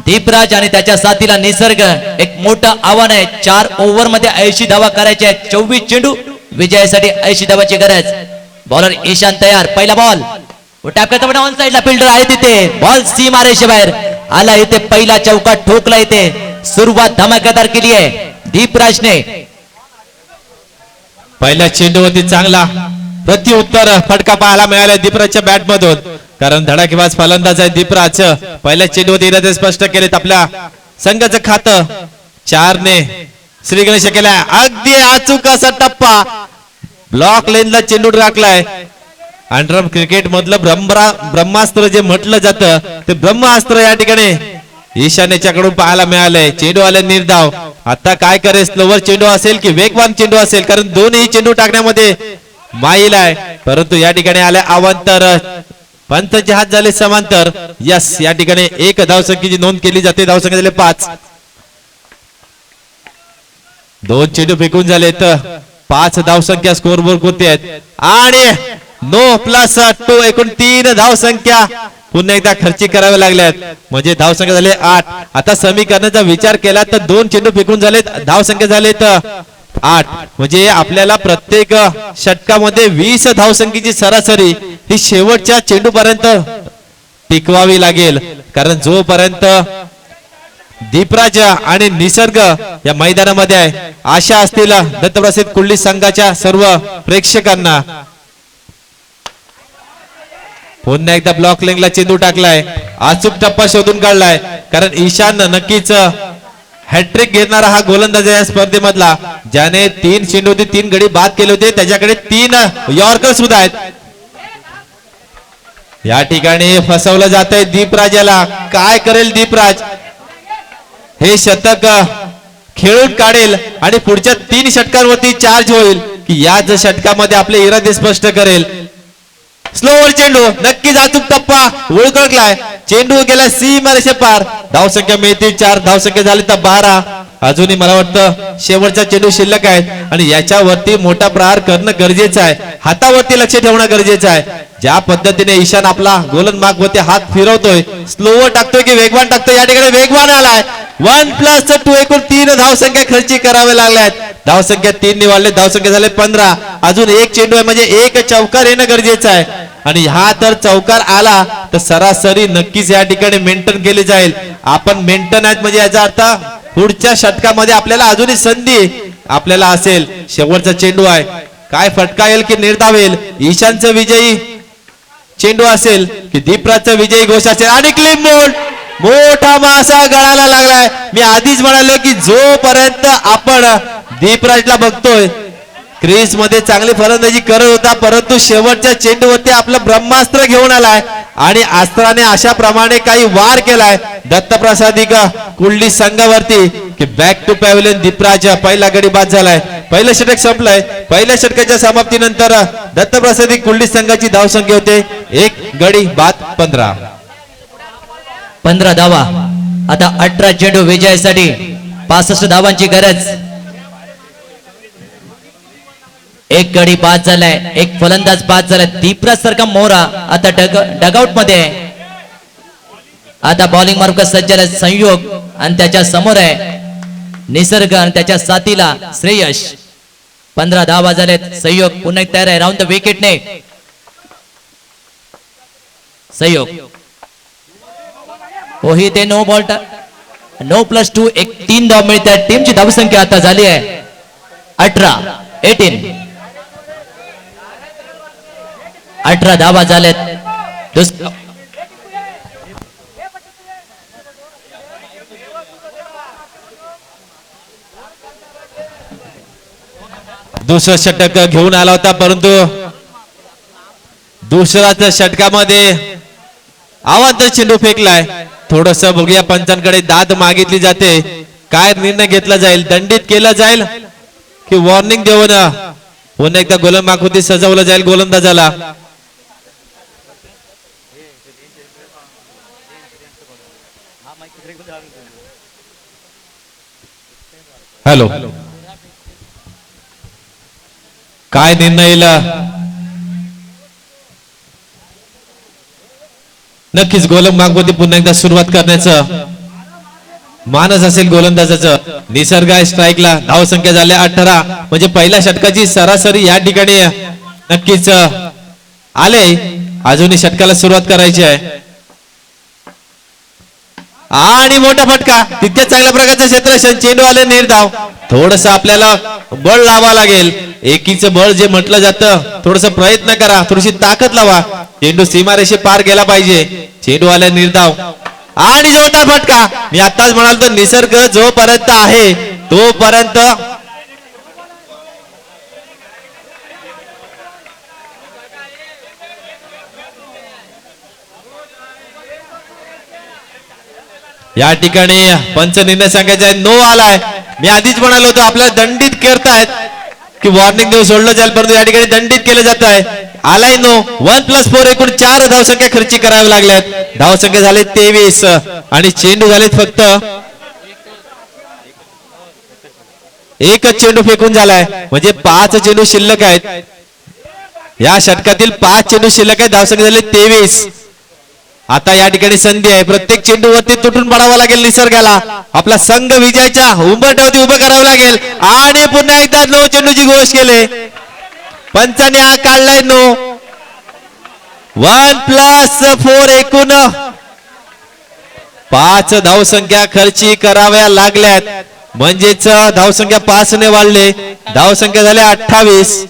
दीपराज आणि त्याच्या साथीला निसर्ग. एक मोठं आव्हान आहे. 4 ओव्हर मध्ये 80 धावा करायच्या आहेत. 24 चेंडू विजयासाठी 80 धावाची गरज. बॉलर ईशान तयार. पहिला बॉल ऑन साइडला फिल्डर आहे तिथे. बॉल सीमा रेषेबाहेर आला. इथे पहिला चौका ठोकला. इथे सुरुवात धमाकेदार केली आहे दीपराजने. पहिल्या चेंडूवरती चांगला प्रत्युत्तर फटका पाहायला मिळाला दीपराजच्या बॅट मधून, कारण धडाकेबाज फलंदाज आहे दीपराज. पहिल्या चेंडूवरती इरादे स्पष्ट केलेत. आपल्या संघाचं खातं 4 ने श्री गणेश केलाय. अगदी अचूक असा टप्पा ब्लॉक लेनला चेंडू टाकलाय. अंडरम क्रिकेट मधलं ब्रह्मास्त्र जे म्हटलं जातं ते ब्रह्मास्त्र या ठिकाणी ईशान्येच्याकडून पाहायला मिळालंय. चेंडू आले निर्धाव. आता काय करेल, स्लोवर चेंडू असेल की वेगवान चेंडू असेल, कारण दोन्ही चेंडू टाकण्यामध्ये माईल आहे. परंतु या ठिकाणी आले अवांतर. पंचांचे हात झाले समांतर. यस, या ठिकाणी 1 धावसंख्येची नोंद केली जाते. धावसंख्या झाले 5. 2 चेंडू फेकून झालेत. 5 धावसंख्या स्कोरबोर्ड होते आहेत आणि नो प्लस 2 एकूण 3 धावसंख्या पुन्हा एकदा खर्ची कराव्या लागल्यात. म्हणजे धावसंख्या झाले 8. आता समीकरणाचा विचार केला तर 2 चेंडू फेकून झालेत. धावसंख्या झालेत 8. म्हणजे आपल्याला प्रत्येक षटकामध्ये 20 धावसंख्येची सरासरी ही शेवटच्या चेंडू पर्यंत टिकवावी लागेल. कारण जोपर्यंत दीपराज आणि निसर्ग या मैदानामध्ये आहे, आशा असतील दत्तप्रसाद कुल्ली संघाच्या सर्व प्रेक्षकांना. पुन्हा एकदा ब्लॉक लेंगला चेंडू टाकलाय. अचूक टप्पा शोधून काढलाय, कारण ईशान नक्कीच हॅट्रिक घेणारा हा गोलंदाज या स्पर्धेमधला, ज्याने 3 चेंडूमध्ये 3 गडी बाद केले होते. त्याच्याकडे 3 यॉर्कर सुद्धा आहेत. या ठिकाणी फसवलं जात आहे दीपराजाला. काय करेल दीपराज? हे शतक खेळून काढेल आणि पुढच्या 3 षटकांवरती चार्ज होईल की याच षटकामध्ये आपले इरादे स्पष्ट करेल. स्लोवर चेंडू, नक्कीच अचूक टप्पा उलगडलाय. चेंडू गेला सीमारेषे पार. धावसंख्या मिळते 4. धावसंख्या झाली तर 12. अजूनही मला वाटतं शेवटचा चेंडू शिल्लक आहे आणि याच्यावरती मोठा प्रहार करणं गरजेचं आहे. हातावरती लक्ष ठेवणं गरजेचं आहे. ज्या पद्धतीने ईशान आपला गोलंदाज वरती हात फिरवतोय, स्लोवर टाकतोय की वेगवान टाकतोय, या ठिकाणी वेगवान आलाय. 1+2 एकूण 3 धावसंख्या खर्ची करावे लागल्यात. धावसंख्या 3 निवडले, धावसंख्या झाले 15. अजून एक चेंडू आहे म्हणजे एक चौकार येणं गरजेचं आहे आणि हा तर चौकार आला तर सरासरी नक्कीच या ठिकाणी मेंटेन केली जाईल. आपण मेंटेन आहेत म्हणजे याचा अर्थ पुढच्या षटकामध्ये आपल्याला अजूनही संधी आपल्याला असेल. शेवटचा चेंडू आहे, काय फटका येईल की निर्धाव येईल. ईशानचं विजयी चेंडू असेल की दीपराजचा विजयी घोष असेल आणि क्लीन बोल्ड. मोठा मासा गळाला लागलाय. मी आधीच म्हणालो की जोपर्यंत आपण दीपराजला बघतोय क्रीज मध्ये चांगली फलंदाजी करत होता, परंतु शेवटच्या चेंडूवरती आपलं ब्रह्मास्त्र घेऊन आलाय आणि अस्त्राने अशा प्रमाणे काही वार केलाय दत्तप्रसादी कुंडली संघावरती की बॅक टू पॅव्हलियन दीपराज पहिला गडी बाद झालाय. पहिलं षटक संपलंय. पहिल्या षटकाच्या समाप्तीनंतर दत्तप्रसादी कुंडली संघाची धावसंख्या होते 1 गडी बाद 15 धावा. आता 18 चेंडू विजयासाठी 65 धावांची गरज. एक गडी बाद झालाय, एक फलंदाज बाद झालाय. दीपराज सारखा मोरा आता डगआउट मध्ये आहे. आता बॉलिंग मार्ग सज्जल संयोग आणि त्याच्या समोर आहे निसर्ग आणि त्याच्या साथीला श्रेयश. 15 धावा झालेत. संयोग पुन्हा एक तयार आहे राऊंड द विकेटने. संयोग ओही ते नो बॉल 9+2 एक 3 धाव मिळतात. टीमची धावसंख्या आता झाली आहे 18. 18 धावा झाल्यात. दुसरं षटक घेऊन आला होता, परंतु दुसऱ्याच षटकामध्ये आवाज चेंडू फेकलाय. थोडस बघूया पंचांकडे दाद मागितली जाते. काय निर्णय घेतला जाईल, दंडित केला जाईल की वॉर्निंग देऊन पुन्हा एकदा गोलंदाज सजवलं जाईल गोलंदाजाला. हॅलो, काय निर्णय येईल नक्कीच गोलंदाज पुन्हा एकदा सुरुवात करण्याचं मानस असेल गोलंदाजाचं. निसर्ग आहे स्ट्राईकला. धावसंख्या झाल्या 18 म्हणजे पहिल्या षटकाची सरासरी या ठिकाणी नक्कीच आले. अजूनही षटकाला सुरुवात करायची आहे आणि मोठा फटका तितक्या चांगल्या प्रकारचं क्षेत्ररक्षण. चेंडू आले निर्धाव. थोडस आपल्याला बळ लावा लागेल. एकीचं बळ जे म्हटलं जातं थोडस प्रयत्न करा, थोडीशी ताकद लावा. चेंडू सीमारेषे पार गेला पाहिजे. चेंडू आल्या निर्धाव आणि जोरदार फटका. मी आताच म्हणाल तर निसर्ग जोपर्यंत आहे तोपर्यंत या ठिकाणी पंच निर्णय सांगायचा आहे. नो आलाय. मी आधीच म्हणालो होतो आपल्याला दंडित करतायत की वॉर्निंग देऊन सोडलं जाईल, परंतु या ठिकाणी दंडित केलं जात आहे. आलाय नो. 1+4 एकूण 4 धावसंख्या खर्ची कराव्या लागल्यात. धावसंख्या झाले 23 आणि चेंडू झालेत फक्त एकच चेंडू फेकून झालाय म्हणजे 5 चेंडू शिल्लक आहेत. या षटकातील 5 चेंडू शिल्लक आहेत. धावसंख्या झाले 23. आता या ठिकाणी संधी आहे. प्रत्येक चेंडूवरती तुटून पडावं लागेल निसर्गाला. आपला संघ विजयाच्या उंबरठ्यावरती उभं करावं लागेल आणि पुन्हा एकदा 9 चेंडूची घोष केले. पंचाने हा काढलाय नो. 1+4 एकूण 5 धावसंख्या खर्ची कराव्या लागल्यात म्हणजेच धावसंख्या 5 ने वाढले. धावसंख्या झाल्या 28.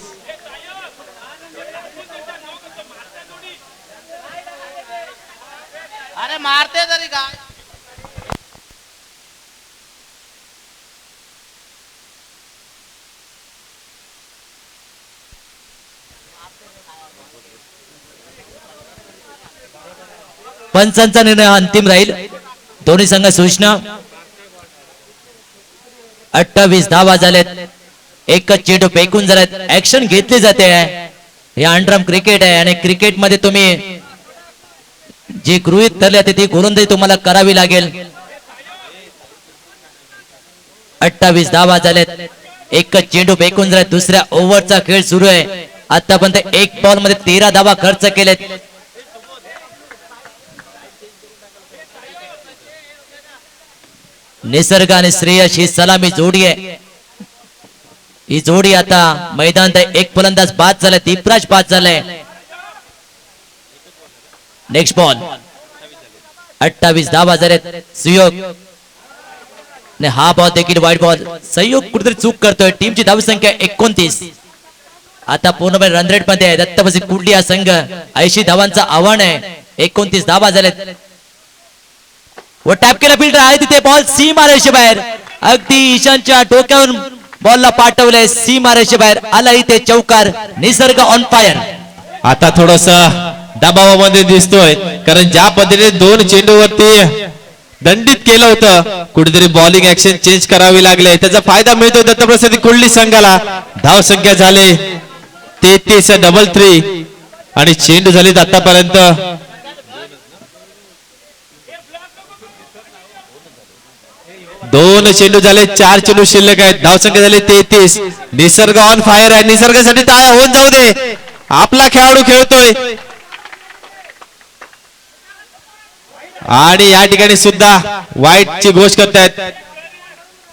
अरे मारते तरी काय. पंचांचा निर्णय अंतिम राहील. दोन्ही संघ सूचना. 28 धावा झाल्यात. एकच चेंडू फेकून झाल्यात. ऍक्शन घेतली जाते. हे अंडरआर्म क्रिकेट आहे आणि क्रिकेटमध्ये तुम्ही जी गृहीत ठरले ती गोलंदाजी तुम्हाला करावी लागेल. 28 धावा झाल्यात. एकच चेंडू फेकून झाला. दुसऱ्या ओव्हरचा खेळ सुरू आहे. आतापर्यंत एक बॉल मध्ये 13 धावा खर्च केलेत. निसर्ग आणि श्रेयश ही सलामी जोडी आहे. ही जोडी आता मैदानात एक फलंदाज बाद झालाय. दीपराज बाद झालाय. Next ball. 28 धावा झाल्यात. सुयोग ने हा बॉल देखील वाईट बॉल. सहयोग कुठेतरी चूक करतोय. टीमची धाव संख्या 29. आता पूर्णपणे रन रेट मध्ये आहे. दत्तपसी कुर्डी हा संघ 80 धावांचा आव्हान आहे. 29 धावा झाल्यात. व टॅप केला फिल्डर आहे तिथे. बॉल सीमा रेषेबाहेर. अगदी ईशानच्या डोक्यावरून बॉलला पाठवलंय. सीमा रेषेबाहेर आला इथे चौकार. निसर्ग ऑन फायर. आता थोडस दबावामध्ये दिसतोय, कारण ज्या पद्धतीने 2 चेंडूवरती दंडित केलं होतं, कुठेतरी बॉलिंग ऍक्शन चेंज करावी लागले. त्याचा फायदा मिळतो दत्तप्रसाद कुर्डी संघाला. धाव संख्या झाले 33 डबल 3 आणि चेंडू झालेत आतापर्यंत 2 चेंडू झाले. 4 चेंडू शिल्लक आहेत. धाव संख्या झाली 33. निसर्ग ऑन फायर आहे. निसर्गासाठी टाळ्या होऊन जाऊ दे. आपला खेळाडू खेळतोय आणि या ठिकाणी सुद्धा वाईटची घोष करतायत.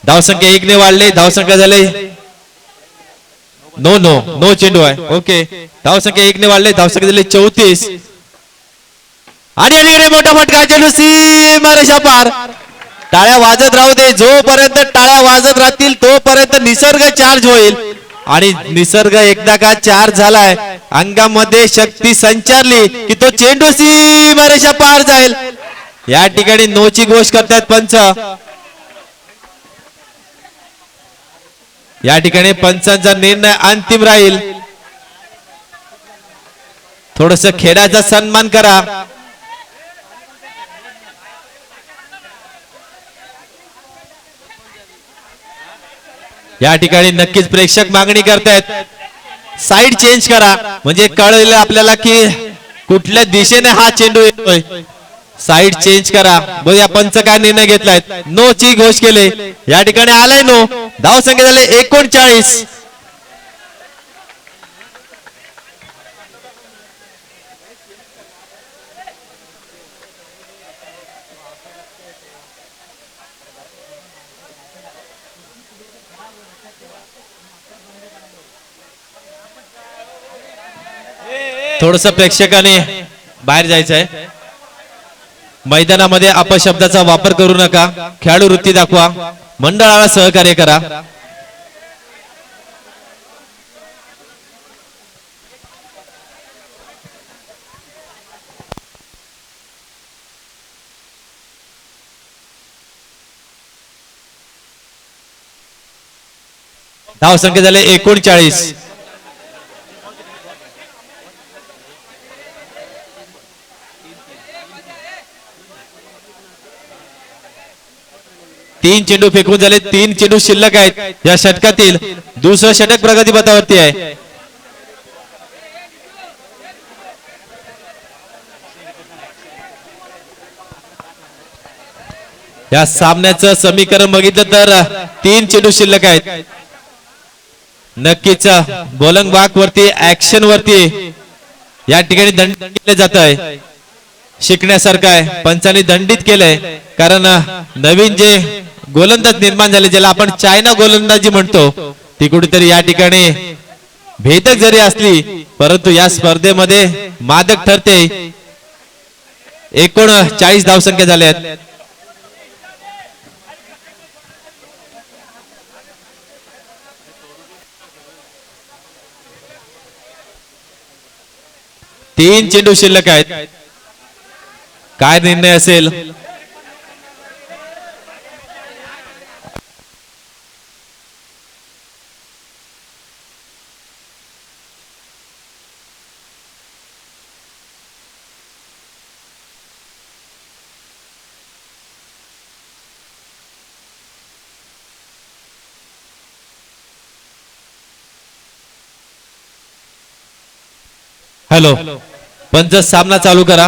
धावसंख्या 1 ने वाढले. धावसंख्या झाले नो चेंडू आहे. ओके, धावसंख्या 1 ने वाढले. धावसंख्या झाली 34 आणि या ठिकाणी मोठा फटका. चेंडू सीमारेषा पार. टाळ्या वाजत राहू दे. जोपर्यंत टाळ्या वाजत राहतील तोपर्यंत निसर्ग चार्ज होईल आणि निसर्ग एकदा का चार्ज झालाय, अंगामध्ये शक्ती संचारली की तो चेंडू सीमारेषा पार जाईल. या ठिकाणी नोची घोष करतात पंच. या ठिकाणी पंचांचा निर्णय अंतिम राहील. थोडस खेळाचा सन्मान करा. या ठिकाणी नक्कीच प्रेक्षक मागणी करतायत साइड चेंज करा, म्हणजे कळलं आपल्याला की कुठल्या दिशेने हा चेंडू येतोय. साइड चेंज करा. बघूया पंच काय निर्णय घेतलाय. नो ची घोष केले. या ठिकाणी आलाय नो. धाव संख्या झाले 39. थोडस प्रेक्षकाने बाहेर जायचं आहे. मैदानामध्ये अपशब्दाचा वापर करू नका. खेळाडू वृत्ती दाखवा. मंडळाला सहकार्य करा. धाव संख्या झाले 39. तीन चेंडू फेकून झाले. 3 चेंडू शिल्लक आहेत या षटकातील. दुसरं षटक प्रगतीपथावरती आहे. या सामन्याचं समीकरण बघितलं तर 3 चेंडू शिल्लक आहेत. नक्कीच गोलंदाज वरती ऍक्शन वरती या ठिकाणी दंड केले जात आहे. शिकण्यासारखं आहे. पंचांनी दंडित केलंय कारण नवीन जे गोलंदाज निर्माण झाले, ज्याला आपण चायना गोलंदाजी म्हणतो, ती कुठेतरी या ठिकाणी भेदक जरी असली परंतु या स्पर्धेमध्ये मादक ठरते. 39 धावसंख्या झाल्या आहेत. तीन चेंडू शिल्लक आहेत. काय निर्णय असेल? हॅलो, पंच सामना चालू करा.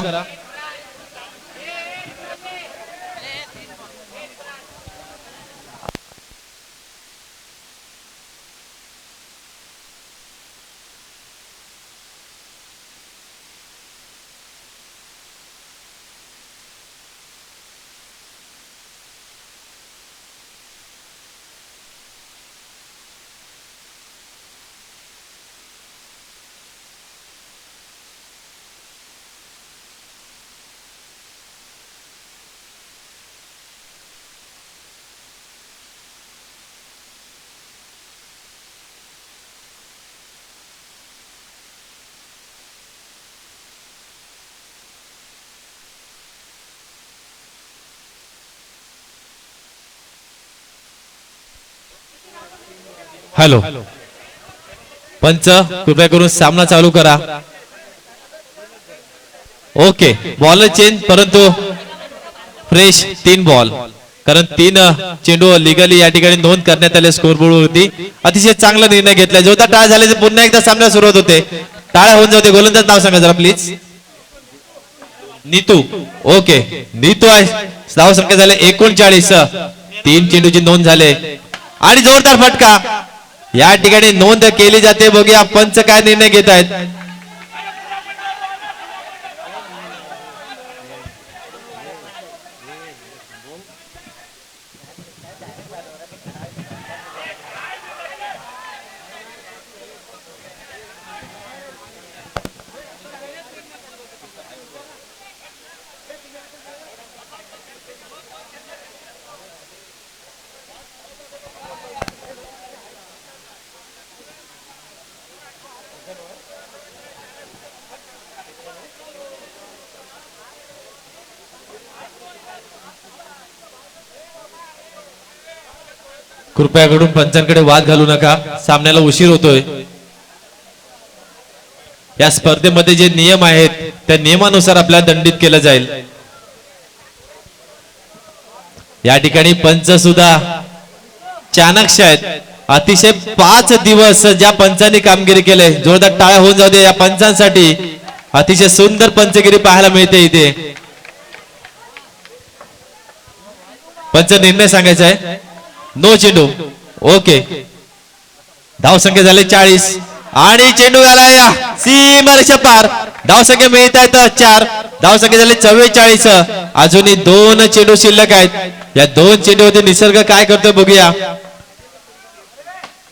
हॅलो पंच कृपया करून सामना चालू करा. ओके बॉल चेंज परंतु फ्रेश 3 बॉल कारण 3 चेंडू लिगली या ठिकाणी नोंद करण्यात आले स्कोरबोर्ड वरती. अतिशय चांगला निर्णय घेतला. जोरदार टाळ्या झाले पुन्हा एकदा सामना सुरुवात होते. टाळ्या होऊन जाते. गोलंदाज नाव सांगा जरा प्लीज. नीतू. ओके नीतू आहे. धाव संख्या झाले 39. 3 चेंडूची नोंद झाले आणि जोरदार फटका या ठिकाणी नोंद केली जाते. बघूया पंच काय निर्णय घेत आहेत. कृपया करून पंचांकडे वाद घालू नका. सामन्याला उशीर होतोय. या स्पर्धेमध्ये जे नियम आहेत त्या नियमानुसार आपल्याला दंडित केलं जाईल. या ठिकाणी पंच सुद्धा चाणक्ष आहेत. अतिशय 5 दिवस ज्या पंचांनी कामगिरी केले. जोरदार टाळ्या होऊन जाऊ दे या पंचांसाठी. अतिशय सुंदर पंचगिरी पाहायला मिळते इथे. पंच निर्णय सांगायचा आहे. नो चेंडू. ओके धाव संख्या झाले 40 आणि चेंडू गेला सीमारेषा पार. धाव संख्या मिळत आहेत 4. धाव संख्या झाले 44. अजूनही 2 चेंडू शिल्लक आहेत. या 2 चेंडूमध्ये निसर्ग काय करतोय बघूया.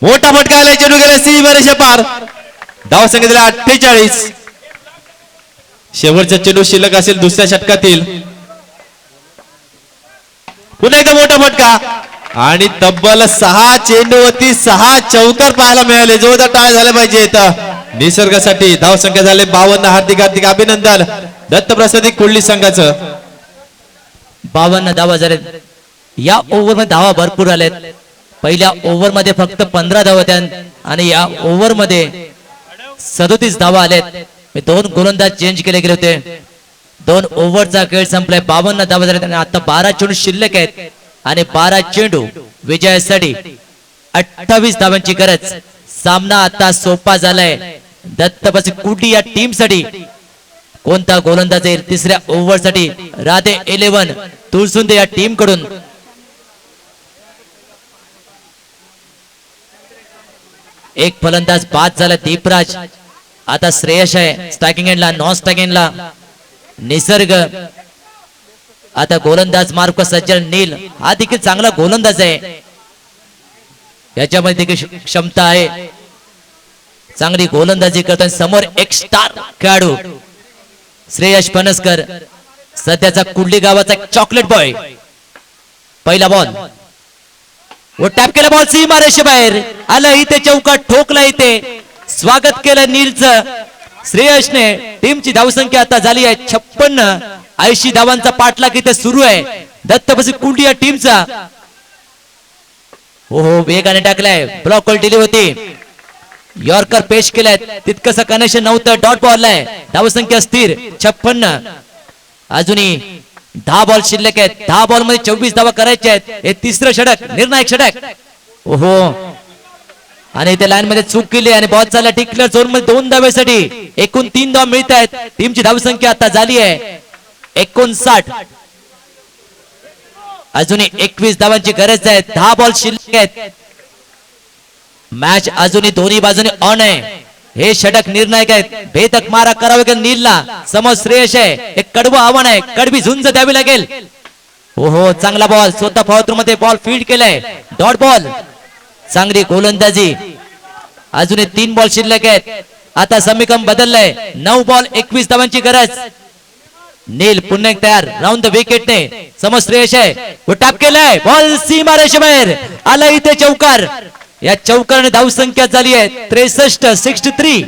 मोठा फटका आला. चेंडू गेला सीमारेषा पार. धाव संख्या झाले 48. शेवटचा चेंडू शिल्लक असेल दुसऱ्या षटकातील. पुन्हा एकदा मोठा फटका आणि तब्बल 6 चेंडूवरती 6 चौकार पाहायला मिळाले. जोरदार टाळ्या झाल्या पाहिजेत निसर्गासाठी. धाव संख्या झाले 52. हार्दिक हार्दिक अभिनंदन दत्तप्रसादी कुर्ली संघाचं. 52 धावा झाले. या ओव्हर मध्ये धावा भरपूर आल्यात. पहिल्या ओव्हर मध्ये फक्त 15 धावा होत्या आणि या ओव्हर मध्ये 37 धावा आल्यात. 2 गोलंदाज चेंज केले गेले होते. 2 ओव्हरचा खेळ संपलाय. 52 धावा झाल्यात आणि आता 12 चेंडू शिल्लक आहेत आणि 12 चेंडू विजयासाठी 28 धावांची गरज. सामना आता सोपा झालाय. दत्तप्रसाद कुर्ली या टीम साठी. कोणता गोलंदाज येईल तिसऱ्या ओव्हर साठी. राधे 11 तुळसुंदे या टीम कडून. एक फलंदाज बाद झाला दीपराज. आता श्रेयश आहे स्ट्रायकिंग एंडला. नॉन स्ट्रायकिंग एंडला निसर्ग. आता गोलंदाज मार्क सज्जन नील हा देखील चांगला गोलंदाज आहे. याच्यामध्ये देखील क्षमता आहे. चांगली गोलंदाजी करताना समोर एक स्टार खेळाडू श्रेयश फणसकर. सध्याचा कुर्ली गावाचा चॉकलेट बॉय. पहिला बॉल व टॅप केला. बॉल सीमारेषे बाहेर आला. इथे चौका ठोकला. इथे स्वागत केलं नीलचं श्रेयसने. टीमची धावसंख्या आता झाली आहे 56. 80 धावांचा पाठलाग इथे सुरू आहे दत्तप्रसाद कुर्ली या टीमचा. हो वेगाने टाकलाय. ब्लॉक वर दिली होती. यॉर्कर पेश केलाय. तितकंसं कनेक्शन नव्हतं. डॉट बॉल आहे. धावसंख्या स्थिर 56. अजूनही 10 बॉल शिल्लक आहेत. 10 बॉल मध्ये 24 धावा करायच्या आहेत. हे तिसरं षटक निर्णायक षटक. ओहो आणि इथे लाईन मध्ये चूक केली आणि बॉल चालला टिकलर झोन मध्ये 2 धावेसाठी. एकूण 3 धावा मिळत आहेत. टीमची धावसंख्या आता झाली आहे 59. अजूनही 21 धावांची गरज आहे. 10 बॉल शिल्लक आहेत. मॅच अजूनही दोन्ही बाजूने ऑन आहे. हे षटक निर्णायक आहेत. भेदक मारा करावा लागेल नीलला. समोर श्रेयश आहे. एक कडवं आव्हान आहे. कडवी झुंज द्यावी लागेल. हो चांगला बॉल स्वतः फॉर मध्ये बॉल फील्ड केलाय. Dot ball. चांगली गोलंदाजी. अजूनही 3 बॉल शिल्लक आहेत. आता समीकरण बदललंय. 9 बॉल 21 धावांची गरज. नील पुन्हा एक तयार राऊंड द विकेटने. समोर श्रेयश आहे. व टॅप केलाय. बॉल सीमारेषेबाहेर आला. इथे चौकार. या चौकाराने धावसंख्या झाली आहे 63. 63.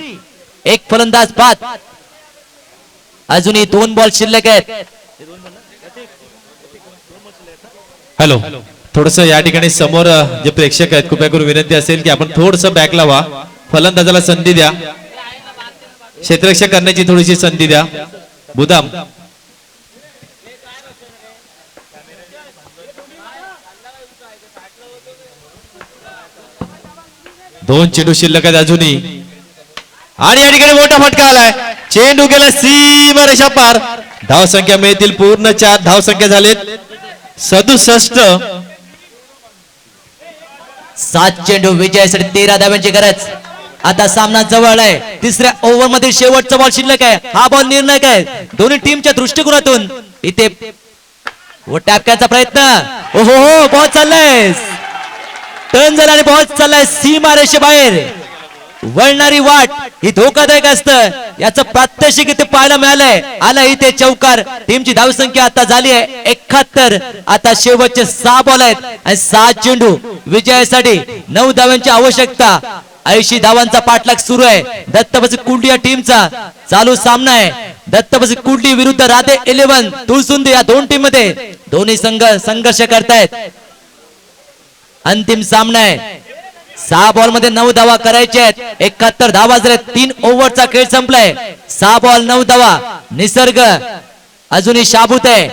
एक फलंदाज बाद. अजूनही 2 बॉल शिल्लक आहेत. हॅलो थोडस या ठिकाणी समोर जे प्रेक्षक आहेत कृपया करून विनंती असेल की आपण थोडस बॅक लावा, फलंदाजाला संधी द्या, क्षेत्ररक्षण करण्याची थोडीशी संधी द्या. बुदाम दोन चेंडू शिल्लक आहेत अजूनही आणि या ठिकाणी मोठा फटका आलाय. चेंडू गेला सीमा रेषा पार. धाव संख्या मिळतील पूर्ण 4 धाव संख्या झालेत 67. 7 चेंडू विजयासाठी 13 धावांची गरज. आता सामना जवळ आहे. तिसऱ्या ओव्हर मध्ये शेवटचा बॉल शिल्लक आहे. हा बॉल निर्णायक आहे दोन्ही टीमच्या दृष्टिकोनातून. इथे टॅपक्याचा प्रयत्न. ओहो हो, बॉल चाललाय टर्न झाला आणि बॉल चाललाय सीमा रेषेबाहेर. वळणारी वाट ही धोकादायक असतं याचं प्रात्यक्षिक इथे पाहायला मिळालंय. आला इथे चौकार. टीमची धावसंख्या आता झाली आहे 71. आता शेवटचे 6 बॉल आहेत आणि 6 चेंडू विजयासाठी 9 धावांची आवश्यकता. 80 धावांचा पाठलाग सुरू आहे. दत्तबस कुंडी या टीमचा चालू सामना आहे. दत्तबस कुंडी विरुद्ध राधे 11 तुळसुंदी या दोन टीम मध्ये दोन्ही संघ संघर्ष करतायत. अंतिम सामना आहे. 6 बॉल मध्ये 9 धावा करायचे आहेत. 71 धावा झाले. 3 ओव्हरचा खेळ संपलाय. 6 बॉल 9 धावा. निसर्ग अजूनही शाबूत आहे.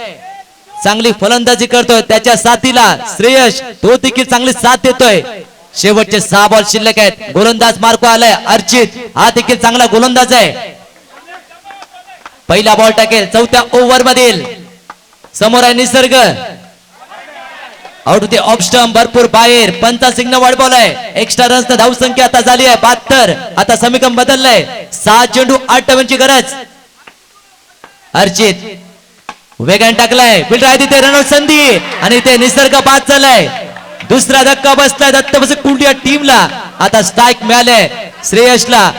चांगली फलंदाजी करतोय. त्याच्या साथीला श्रेयश तो देखील चांगली साथ देतोय. शेवटचे 6 बॉल शिल्लक आहेत. गोलंदाज मार्को आलाय. अर्चित हा देखील चांगला गोलंदाज आहे. पहिला बॉल टाकेल 4थ्या ओव्हर मधील. समोर आहे निसर्ग. Out of the off stump भरपूर बाहेर. पंचा सिग्नल वाढ बॉल आहे. एक्स्ट्रा रन्स धाव संख्या आता झाली आहे 72. आता समीकरण बदललंय. 6 चेंडू 8 धावांची गरज. अर्चित वेगाने टाकलाय. फिल्डर आहे तिथे रनआउट संधी आणि ते निसर्ग बाद झालाय. दुसरा धक्का बसलाय दत्तबस कुंडी या टीमला. आता स्ट्राईक मिळाले श्रेयसला.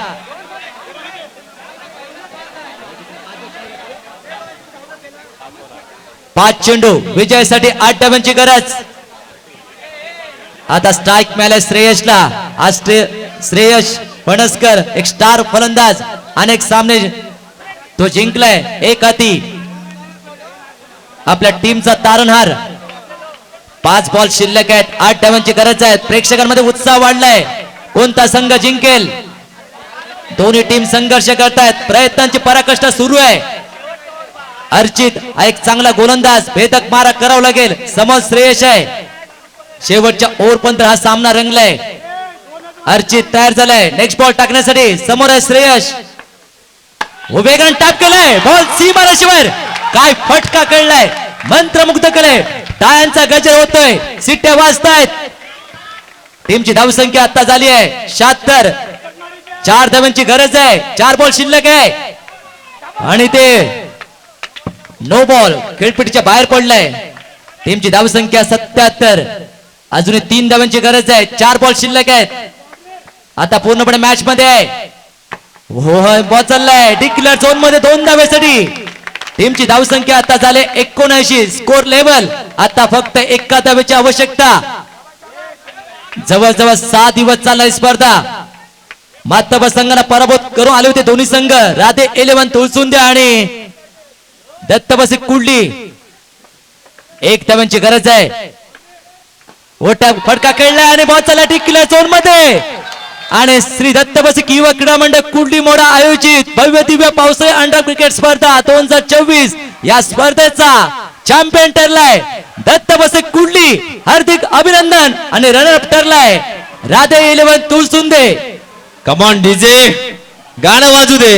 पाच चेंडू विजयासाठी 8 धावांची गरज. आता स्ट्राईक मिळाले श्रेयसला. आज श्रेयस फणसकर एक स्टार फलंदाज. अनेक सामने तो जिंकलाय. एक हाती आपल्या टीमचा तारणहार. 5 बॉल शिल्लक आहेत. 8 धावांची गरज आहे. प्रेक्षकांमध्ये उत्साह वाढलाय. कोणता संघ जिंकेल. दोन्ही टीम संघर्ष करतायत. प्रयत्नांची पराकाष्ठा सुरू आहे. अर्चित हा एक चांगला गोलंदाज. भेदक मारा करावा लागेल. समोर श्रेयश आहे. शेवटच्या ओव्हर पर्यंत हा सामना रंगलाय. अर्चित तयार झालाय नेक्स्ट बॉल टाकण्यासाठी. समोर आहे श्रेयश. वेगाने टाप केलाय. बॉल सीमा रेषेवर. काय फटका कळलाय. मंत्रमुग्ध केलाय. टाळ्यांचा गजर होतोय. सिट्ट्या वाजतायत. टीमची धावसंख्या आता झाली आहे 76. 4 धावांची गरज आहे. 4 बॉल शिल्लक आहे आणि ते नो बॉल खेळपट्टीच्या बाहेर पडलाय. टीमची धावसंख्या 77. अजूनही 3 धावांची गरज आहे. 4 बॉल शिल्लक आहेत. आता पूर्णपणे मॅच मध्ये आहे. बॉल चाललाय डिक्लेअर झोन मध्ये 2 धावेसाठी. टीमची धावसंख्या आता झाले 79. स्कोर लेवल आता फक्त 1 धावेची आवश्यकता. जवळजवळ 6 दिवस चालणारी स्पर्धा. मातब संघाला पराभूत करून आले होते दोन्ही संघ. राधे 11 तुळसुंदे आणि दत्तबसी कुंडली. 1 धावांची गरज आहे. ओटा फटका खेळलाय आणि बॉल चालला डिक्लेअर झोन मध्ये. आणि श्री दत्तबसी युवा क्रीडा मंडळ कुंडली मोडा आयोजित भव्य दिव्य पावसाळी अंडर क्रिकेट स्पर्धा 2024 या स्पर्धेचा चॅम्पियन ठरलाय दत्तबसी कुंडली. हार्दिक अभिनंदन. आणि runner ठरलाय Radhe 11 Tulsunde. Come on DJ गाणं वाजू दे.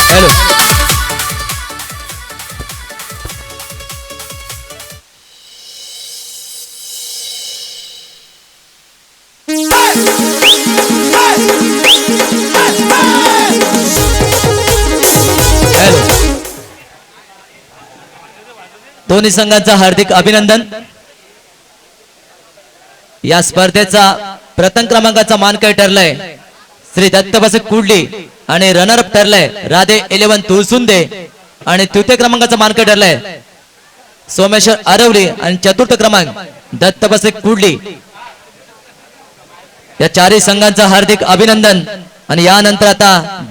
हॅलो दोन्ही संघांचं हार्दिक अभिनंदन. या स्पर्धेचा प्रथम क्रमांकाचा मानकरी ठरलाय श्री दत्तबसे कुडली आणि रनरअप ठरलाय राधे 11 तुळसुंदे आणि तृतीय क्रमांकाचा मानकरी ठरलाय सोमेश्वर आरवली आणि चतुर्थ क्रमांक दत्तबसे कुडली. या चारही संघांचं हार्दिक अभिनंदन. आणि यानंतर आता